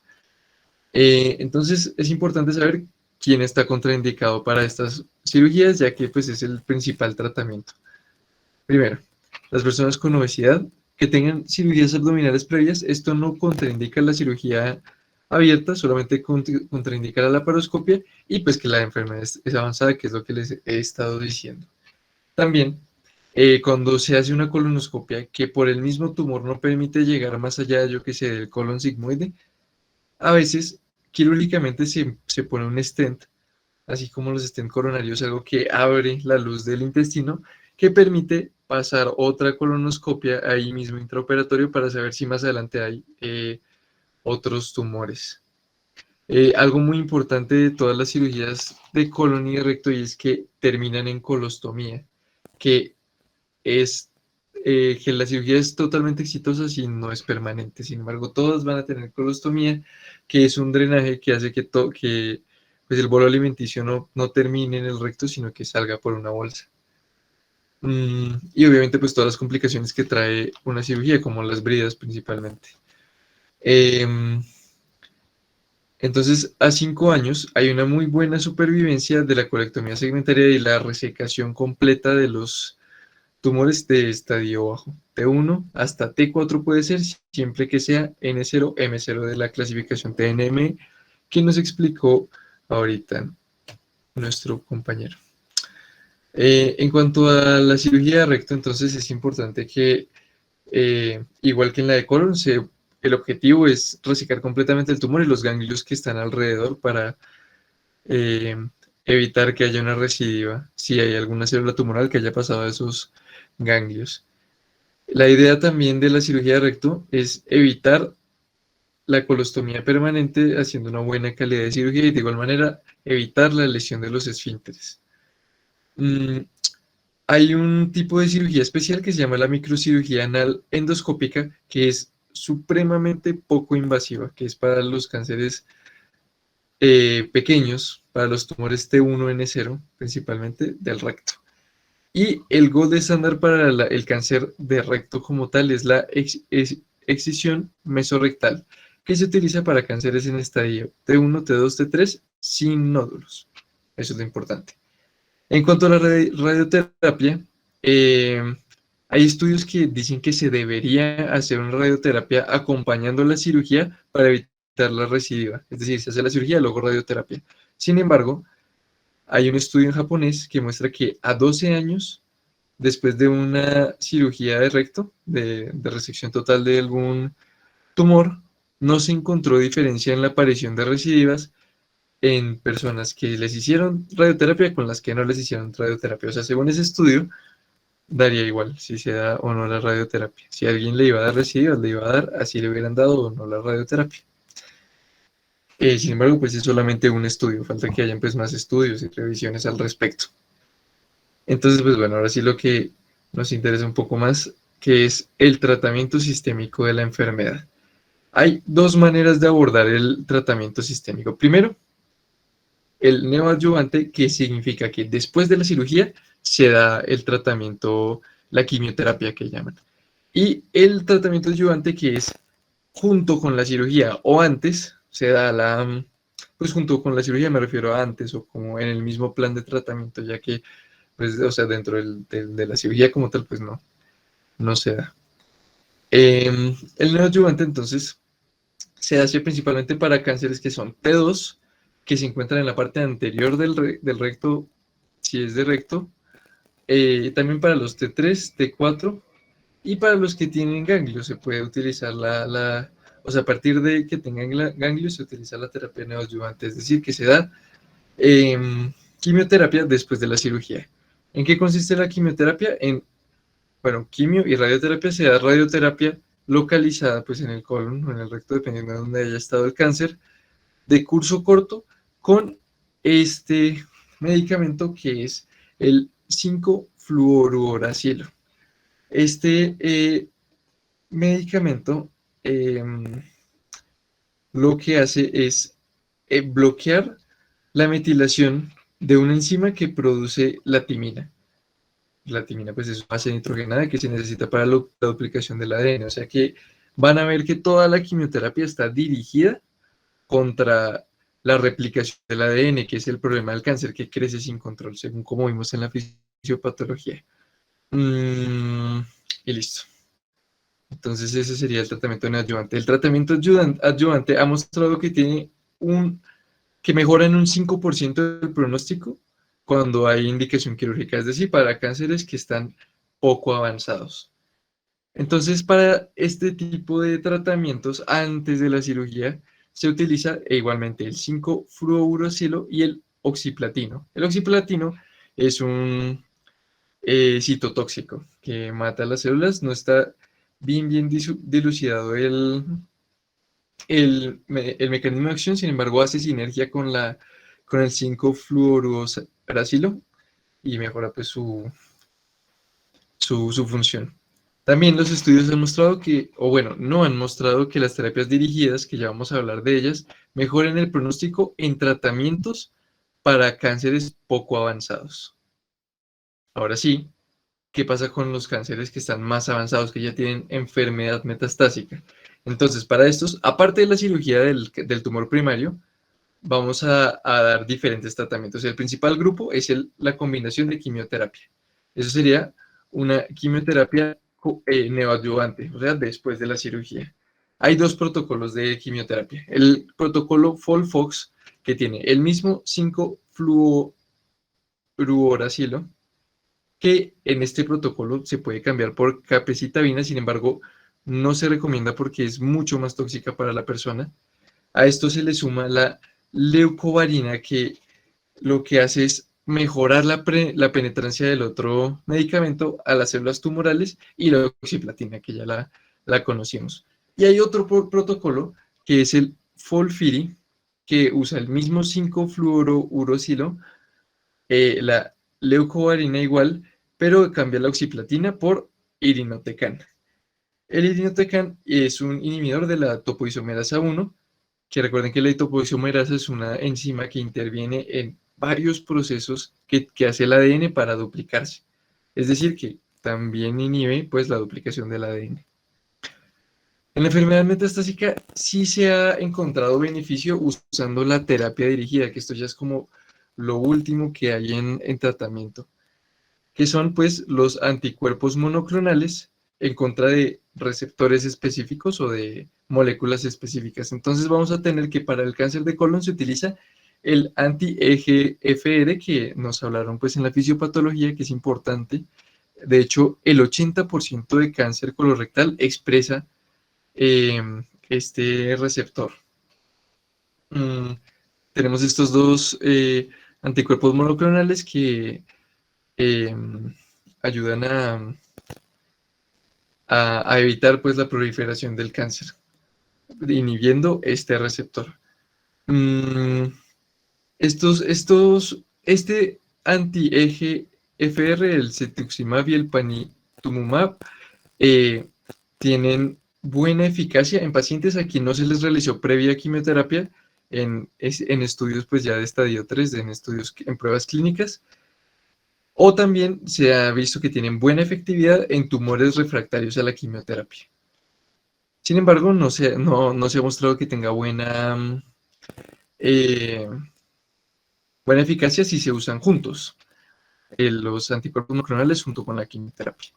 Speaker 2: Entonces es importante saber quién está contraindicado para estas cirugías, ya que pues es el principal tratamiento. Primero, las personas con obesidad que tengan cirugías abdominales previas, esto no contraindica la cirugía abierta, solamente contraindica la laparoscopia y pues que la enfermedad es avanzada, que es lo que les he estado diciendo. También, cuando se hace una colonoscopia que por el mismo tumor no permite llegar más allá, yo que sé, del colon sigmoide, a veces quirúrgicamente se pone un stent, así como los stents coronarios, algo que abre la luz del intestino, que permite pasar otra colonoscopia ahí mismo intraoperatorio para saber si más adelante hay otros tumores. Algo muy importante de todas las cirugías de colon y de recto y es que terminan en colostomía, que es que la cirugía es totalmente exitosa si no es permanente. Sin embargo, todas van a tener colostomía, que es un drenaje que hace que pues el bolo alimenticio no termine en el recto, sino que salga por una bolsa. Y obviamente pues todas las complicaciones que trae una cirugía, como las bridas principalmente. Entonces, a 5 años hay una muy buena supervivencia de la colectomía segmentaria y la resecación completa de los tumores de estadio bajo. T1 hasta T4 puede ser, siempre que sea N0, M0 de la clasificación TNM, que nos explicó ahorita nuestro compañero. En cuanto a la cirugía de recto, entonces es importante que, igual que en la de colon, el objetivo es resecar completamente el tumor y los ganglios que están alrededor para evitar que haya una recidiva, si hay alguna célula tumoral que haya pasado a esos ganglios. La idea también de la cirugía de recto es evitar la colostomía permanente haciendo una buena calidad de cirugía y de igual manera evitar la lesión de los esfínteres. Hay un tipo de cirugía especial que se llama la microcirugía anal endoscópica, que es supremamente poco invasiva, que es para los cánceres pequeños, para los tumores T1N0 principalmente del recto. Y el gold estándar para el cáncer de recto como tal es la excisión mesorrectal, que se utiliza para cánceres en estadio T1, T2, T3 sin nódulos. Eso es lo importante. En cuanto a la radioterapia, hay estudios que dicen que se debería hacer una radioterapia acompañando la cirugía para evitar la recidiva. Es decir, se hace la cirugía y luego radioterapia. Sin embargo, hay un estudio en japonés que muestra que a 12 años después de una cirugía de recto, de resección total de algún tumor, no se encontró diferencia en la aparición de recidivas en personas que les hicieron radioterapia con las que no les hicieron radioterapia. O sea, según ese estudio, daría igual si se da o no la radioterapia. Si a alguien le iba a dar recidivas, le iba a dar, así le hubieran dado o no la radioterapia. Sin embargo, pues es solamente un estudio, falta que hayan pues más estudios y revisiones al respecto. Entonces, pues bueno, ahora sí lo que nos interesa un poco más, que es el tratamiento sistémico de la enfermedad. Hay dos maneras de abordar el tratamiento sistémico. Primero, el neoadyuvante, que significa que después de la cirugía se da el tratamiento, la quimioterapia que llaman. Y el tratamiento adyuvante, que es junto con la cirugía o antes, se da pues junto con la cirugía me refiero a antes o como en el mismo plan de tratamiento, ya que, pues, o sea, dentro de la cirugía como tal, pues no se da. El neoadyuvante, entonces, se hace principalmente para cánceres que son T2, que se encuentran en la parte anterior del recto, si es de recto, también para los T3, T4 y para los que tienen ganglios se puede utilizar o sea, a partir de que tengan ganglios se utiliza la terapia neoadyuvante, es decir, que se da quimioterapia después de la cirugía. ¿En qué consiste la quimioterapia? Bueno, quimio y radioterapia. Se da radioterapia localizada pues en el colon o en el recto, dependiendo de dónde haya estado el cáncer, de curso corto, con este medicamento que es el 5-fluorouracilo. Este medicamento eh, lo que hace es bloquear la metilación de una enzima que produce la timina. La timina pues es una base nitrogenada que se necesita para la duplicación del ADN, o sea que van a ver que toda la quimioterapia está dirigida contra la replicación del ADN, que es el problema del cáncer, que crece sin control, según como vimos en la fisiopatología. Y listo. Entonces ese sería el tratamiento neoadyuvante. El tratamiento adyuvante ha mostrado que que mejora en un 5% el pronóstico cuando hay indicación quirúrgica, es decir, para cánceres que están poco avanzados. Entonces, para este tipo de tratamientos antes de la cirugía, se utiliza igualmente el 5-fluorouracilo y el oxiplatino. El oxiplatino es un citotóxico que mata las células. No está bien dilucidado el mecanismo de acción, sin embargo, hace sinergia con el 5-fluorouracilo y mejora pues su función. También los estudios han mostrado que, o bueno, no han mostrado que las terapias dirigidas, que ya vamos a hablar de ellas, mejoren el pronóstico en tratamientos para cánceres poco avanzados. Ahora sí, ¿qué pasa con los cánceres que están más avanzados, que ya tienen enfermedad metastásica? Entonces, para estos, aparte de la cirugía del tumor primario, vamos a dar diferentes tratamientos. El principal grupo es la combinación de quimioterapia. Eso sería una quimioterapia neoadyuvante, o sea, después de la cirugía. Hay dos protocolos de quimioterapia. El protocolo FOLFOX, que tiene el mismo 5-fluorouracilo, que en este protocolo se puede cambiar por capecitabina, sin embargo, no se recomienda porque es mucho más tóxica para la persona. A esto se le suma la leucovarina, que lo que hace es mejorar la penetrancia del otro medicamento a las células tumorales, y la oxiplatina, que ya la conocimos. Y hay otro protocolo que es el FOLFIRI, que usa el mismo 5-fluorouracilo, la leucovarina igual, pero cambia la oxiplatina por irinotecan. El irinotecan es un inhibidor de la topoisomerasa 1, que recuerden que la topoisomerasa es una enzima que interviene en varios procesos que hace el ADN para duplicarse. Es decir, que también inhibe pues la duplicación del ADN. En la enfermedad metastásica sí se ha encontrado beneficio usando la terapia dirigida, que esto ya es como lo último que hay en tratamiento, que son pues los anticuerpos monoclonales en contra de receptores específicos o de moléculas específicas. Entonces vamos a tener que para el cáncer de colon se utiliza el anti-EGFR, que nos hablaron pues en la fisiopatología, que es importante. De hecho, el 80% de cáncer colorectal expresa este receptor. Tenemos estos dos anticuerpos monoclonales que ayudan a evitar pues la proliferación del cáncer, inhibiendo este receptor. Este anti-EGFR FR, el cetuximab y el panitumumab tienen buena eficacia en pacientes a quien no se les realizó previa quimioterapia en estudios pues ya de estadio 3, en estudios en pruebas clínicas, o también se ha visto que tienen buena efectividad en tumores refractarios a la quimioterapia. Sin embargo, no se ha mostrado que tenga buena eficacia si se usan juntos, los anticuerpos monoclonales junto con la quimioterapia.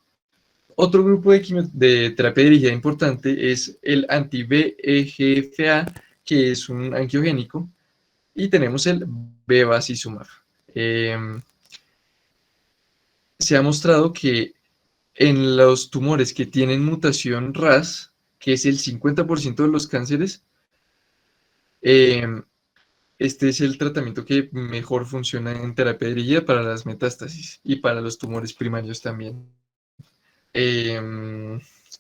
Speaker 2: Otro grupo de terapia dirigida importante es el anti-VEGF-A, que es un angiogénico, y tenemos el bevacizumab. Se ha mostrado que en los tumores que tienen mutación RAS, que es el 50% de los cánceres, este es el tratamiento que mejor funciona en terapia dirigida para las metástasis y para los tumores primarios también.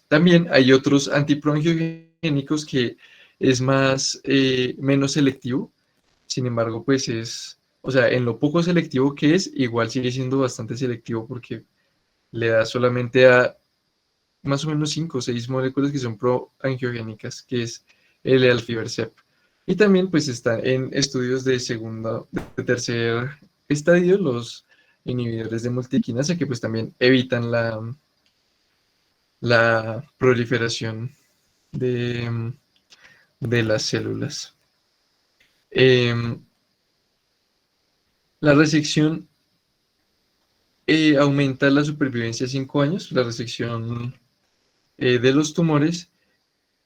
Speaker 2: También hay otros antiproangiogénicos que es menos selectivo, sin embargo, pues o sea, en lo poco selectivo que es, igual sigue siendo bastante selectivo porque le da solamente a más o menos 5 o 6 moléculas que son proangiogénicas, que es el Elfibercept. Y también pues están en estudios de tercer estadio, los inhibidores de multiquinasa, que pues también evitan la proliferación de las células. La resección aumenta la supervivencia a 5 años, la resección de los tumores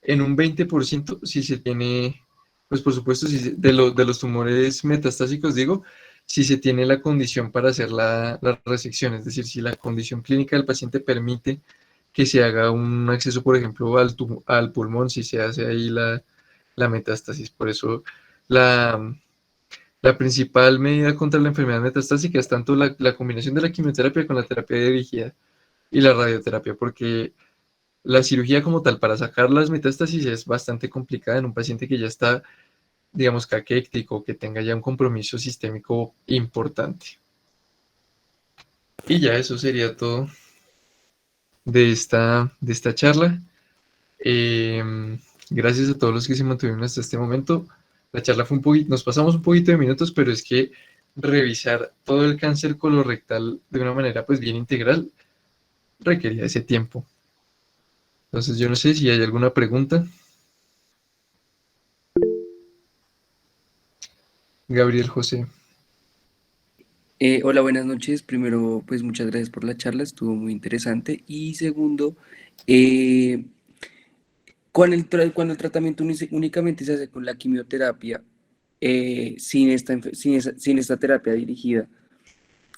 Speaker 2: en un 20% si se tiene, pues por supuesto, de los tumores metastásicos, digo, si se tiene la condición para hacer la resección, es decir, si la condición clínica del paciente permite que se haga un acceso, por ejemplo, al pulmón, si se hace ahí la metástasis. Por eso la principal medida contra la enfermedad metastásica es tanto la combinación de la quimioterapia con la terapia dirigida y la radioterapia, porque la cirugía como tal para sacar las metástasis es bastante complicada en un paciente que ya está, digamos, caquéctico, que tenga ya un compromiso sistémico importante. Y ya eso sería todo de esta charla. Gracias a todos los que se mantuvieron hasta este momento. La charla fue nos pasamos un poquito de minutos, pero es que revisar todo el cáncer colorectal de una manera pues bien integral requería ese tiempo. Entonces yo no sé si hay alguna pregunta. Gabriel José.
Speaker 5: Hola, buenas noches. Primero, pues muchas gracias por la charla, estuvo muy interesante. Y segundo, eh, cuando el tratamiento únicamente se hace con la quimioterapia, sin esta terapia dirigida,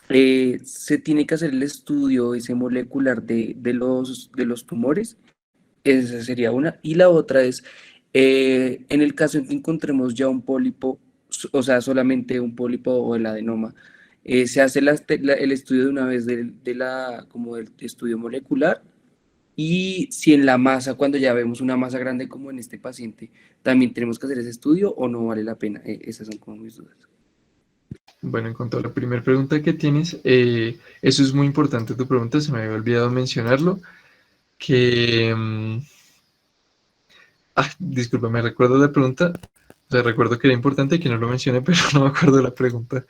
Speaker 5: se tiene que hacer el estudio ese molecular de los tumores. Esa sería una. Y la otra es, en el caso en que encontremos ya un pólipo, o sea, solamente un pólipo o el adenoma, se hace el estudio de una vez como del estudio molecular. Y si en la masa, cuando ya vemos una masa grande como en este paciente, también tenemos que hacer ese estudio o no vale la pena. Esas son como mis dudas.
Speaker 2: Bueno, en cuanto a la primera pregunta que tienes, eso es muy importante tu pregunta, se me había olvidado mencionarlo, que... disculpa, me recuerdo la pregunta, o sea, recuerdo que era importante y que no lo mencioné, pero no me acuerdo la pregunta.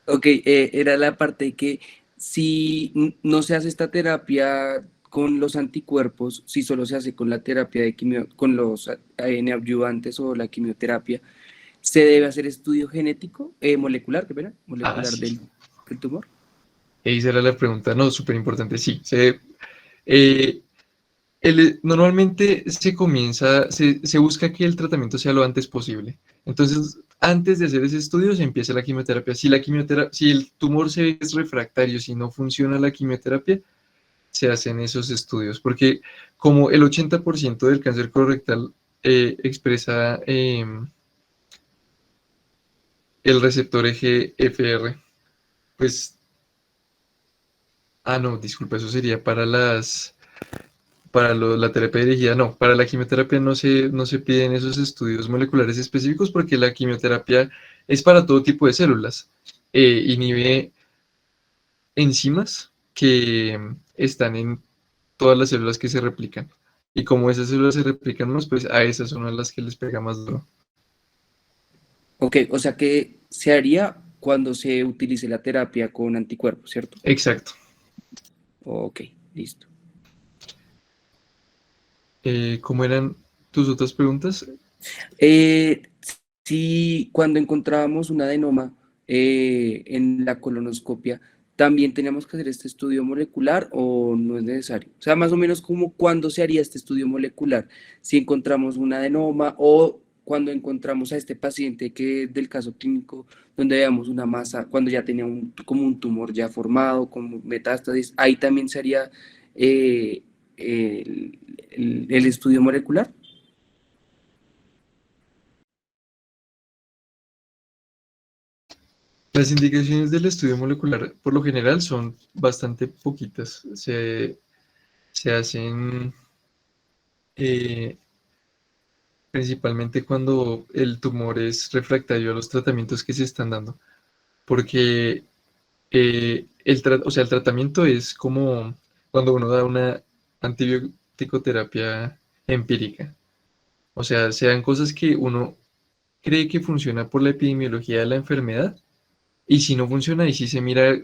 Speaker 5: Ok, era la parte de que si no se hace esta terapia con los anticuerpos, si solo se hace con la terapia con los neoadyuvantes o la quimioterapia, ¿se debe hacer estudio genético, molecular, qué pena, molecular
Speaker 2: Sí.
Speaker 5: del tumor?
Speaker 2: Esa era la pregunta, no, súper importante, sí. Normalmente se busca que el tratamiento sea lo antes posible. Entonces, antes de hacer ese estudio, se empieza la quimioterapia. Si el tumor es refractario, si no funciona la quimioterapia, se hacen esos estudios. Porque como el 80% del cáncer colorectal expresa el receptor EGFR, pues... no, disculpa, eso sería para la terapia dirigida, no, para la quimioterapia no se piden esos estudios moleculares específicos porque la quimioterapia es para todo tipo de células. Inhibe enzimas que están en todas las células que se replican. Y como esas células se replican más, pues a esas son a las que les pega más duro.
Speaker 5: Ok, o sea que se haría cuando se utilice la terapia con anticuerpos, ¿cierto?
Speaker 2: Exacto.
Speaker 5: Ok, listo.
Speaker 2: ¿Cómo eran tus otras preguntas?
Speaker 5: Eh, si cuando encontrábamos un adenoma en la colonoscopia, ¿también teníamos que hacer este estudio molecular o no es necesario? O sea, más o menos como cuándo se haría este estudio molecular, si encontramos un adenoma o cuando encontramos a este paciente que del caso clínico, donde veamos una masa, cuando ya tenía como un tumor ya formado, con metástasis, ahí también se haría eh, el estudio molecular.
Speaker 2: Las indicaciones del estudio molecular, por lo general, son bastante poquitas. Se hacen eh, principalmente cuando el tumor es refractario a los tratamientos que se están dando, porque o sea, el tratamiento es como cuando uno da una antibiótico-terapia empírica. O sea, sean cosas que uno cree que funciona por la epidemiología de la enfermedad, y si no funciona, ahí sí se mira,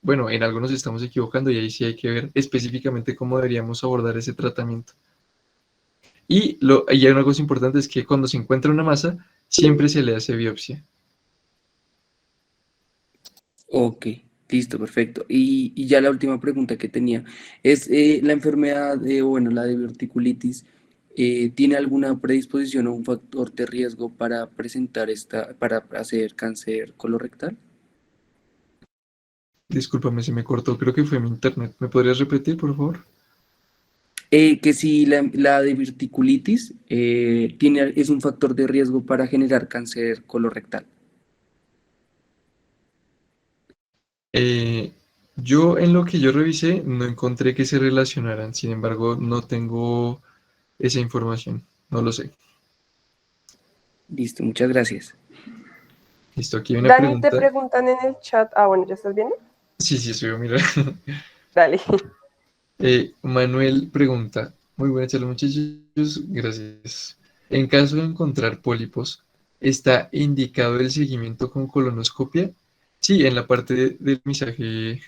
Speaker 2: bueno, en algo nos estamos equivocando y ahí sí hay que ver específicamente cómo deberíamos abordar ese tratamiento. Y hay una cosa importante, es que cuando se encuentra una masa, siempre se le hace biopsia.
Speaker 5: Ok, listo, perfecto. Y ya la última pregunta que tenía es, la enfermedad, bueno, la diverticulitis, ¿tiene alguna predisposición o un factor de riesgo para presentar para hacer cáncer colorectal?
Speaker 2: Discúlpame, se me cortó, creo que fue mi internet. ¿Me podrías repetir, por favor?
Speaker 5: Que si la diverticulitis es un factor de riesgo para generar cáncer colorectal.
Speaker 2: Eh, yo en lo que yo revisé no encontré que se relacionaran, sin embargo, no tengo esa información, no lo sé.
Speaker 5: Listo, muchas gracias.
Speaker 2: Listo, aquí hay una
Speaker 1: Dani, te
Speaker 2: pregunta.
Speaker 1: preguntan en el chat. Ah, bueno, ¿ya estás viendo?
Speaker 2: Sí, sí, estoy, mira.
Speaker 1: Dale.
Speaker 2: Manuel pregunta, muy buenas charla muchachos, gracias. En caso de encontrar pólipos, ¿está indicado el seguimiento con colonoscopia? Sí, en la parte del misaje,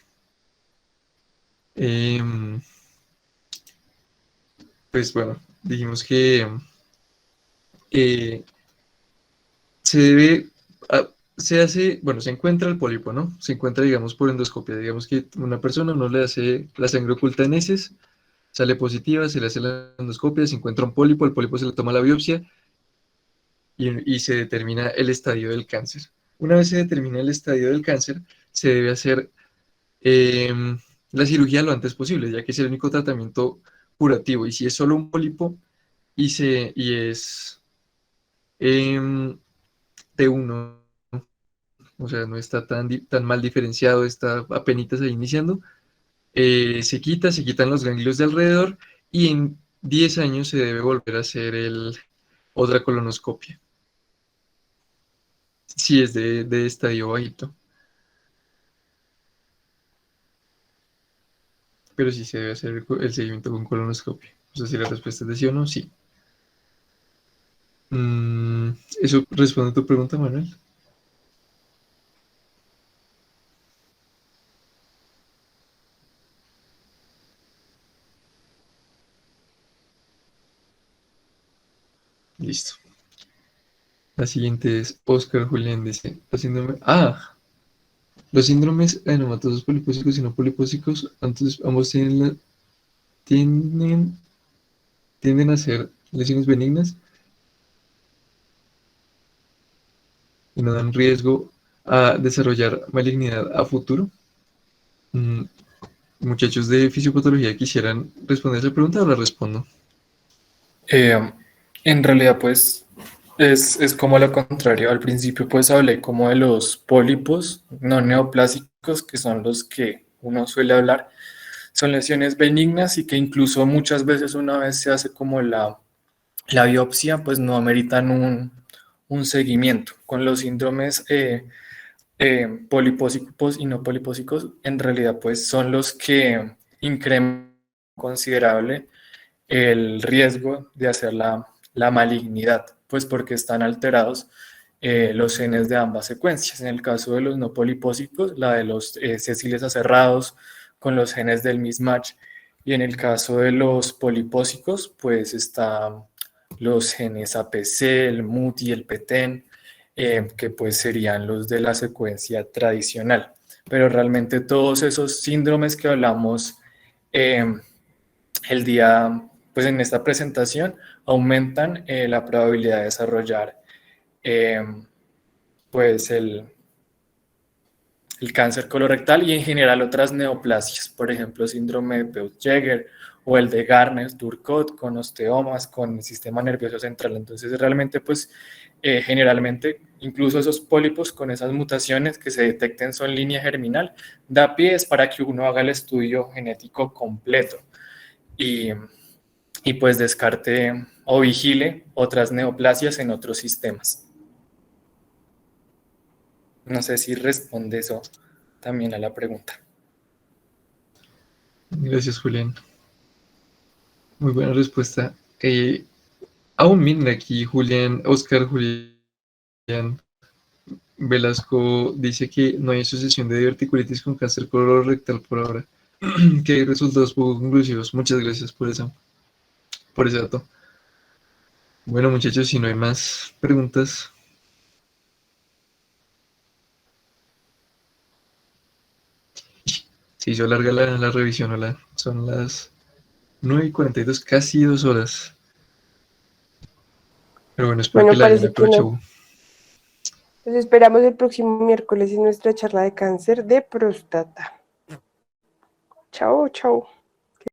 Speaker 2: em, pues bueno, dijimos que eh, se debe, se hace, bueno, se encuentra el pólipo, ¿no? Se encuentra, digamos, por endoscopia. Digamos que una persona, uno le hace la sangre oculta en heces, sale positiva, se le hace la endoscopia, se encuentra un pólipo, el pólipo se le toma la biopsia y se determina el estadio del cáncer. Una vez se determina el estadio del cáncer, se debe hacer la cirugía lo antes posible, ya que es el único tratamiento curativo. Y si es solo un pólipo y es em, T1, o sea, no está tan mal diferenciado, está apenas ahí iniciando, se quitan los ganglios de alrededor y en 10 años se debe volver a hacer otra colonoscopia, si es de estadio bajito. Pero sí se debe hacer el seguimiento con colonoscopia. O sea, si la respuesta es de sí o no, sí. ¿Eso responde a tu pregunta, Manuel? Listo. La siguiente es Oscar Julián, dice, los síndromes adenomatosos polipósicos y no polipósicos, entonces ambos tienden, tienden a ser lesiones benignas y no dan riesgo a desarrollar malignidad a futuro. Mm, Muchachos de fisiopatología, ¿quisieran responder esa pregunta o la respondo?
Speaker 4: En realidad, pues, es como lo contrario. Al principio, pues, hablé como de los pólipos no neoplásicos, que son los que uno suele hablar. Son lesiones benignas y que incluso muchas veces una vez se hace como la biopsia, pues no ameritan un seguimiento. Con los síndromes polipósicos y no polipósicos, en realidad pues son los que incrementan considerable el riesgo de hacer la malignidad, pues porque están alterados los genes de ambas secuencias. En el caso de los no polipósicos, la de los sesiles aserrados con los genes del mismatch, y en el caso de los polipósicos, pues están los genes APC, el MUT y el PTEN, que pues serían los de la secuencia tradicional. Pero realmente todos esos síndromes que hablamos el día, pues en esta presentación, aumentan la probabilidad de desarrollar pues el cáncer colorectal y en general otras neoplasias, por ejemplo, síndrome de Peutz-Jeghers o el de Garner-Turcot con osteomas, con el sistema nervioso central. Entonces, realmente, pues, generalmente, incluso esos pólipos con esas mutaciones que se detecten son línea germinal, da pies para que uno haga el estudio genético completo y pues descarte o vigile otras neoplasias en otros sistemas. No sé si responde eso también a la pregunta.
Speaker 2: Gracias, Julián. Muy buena respuesta. Aún miren aquí, Oscar Julián Velasco dice que no hay asociación de diverticulitis con cáncer colorectal por ahora. Que hay resultados poco conclusivos. Muchas gracias por ese dato. Bueno, muchachos, si no hay más preguntas. Se hizo larga la revisión, hola. Son las 9:42, casi 2 horas. Pero bueno, espero que
Speaker 1: Bueno,
Speaker 2: la hayan
Speaker 1: parece que no.
Speaker 2: aprovechado.
Speaker 1: Los esperamos el próximo miércoles en nuestra charla de cáncer de próstata. Chao, chao.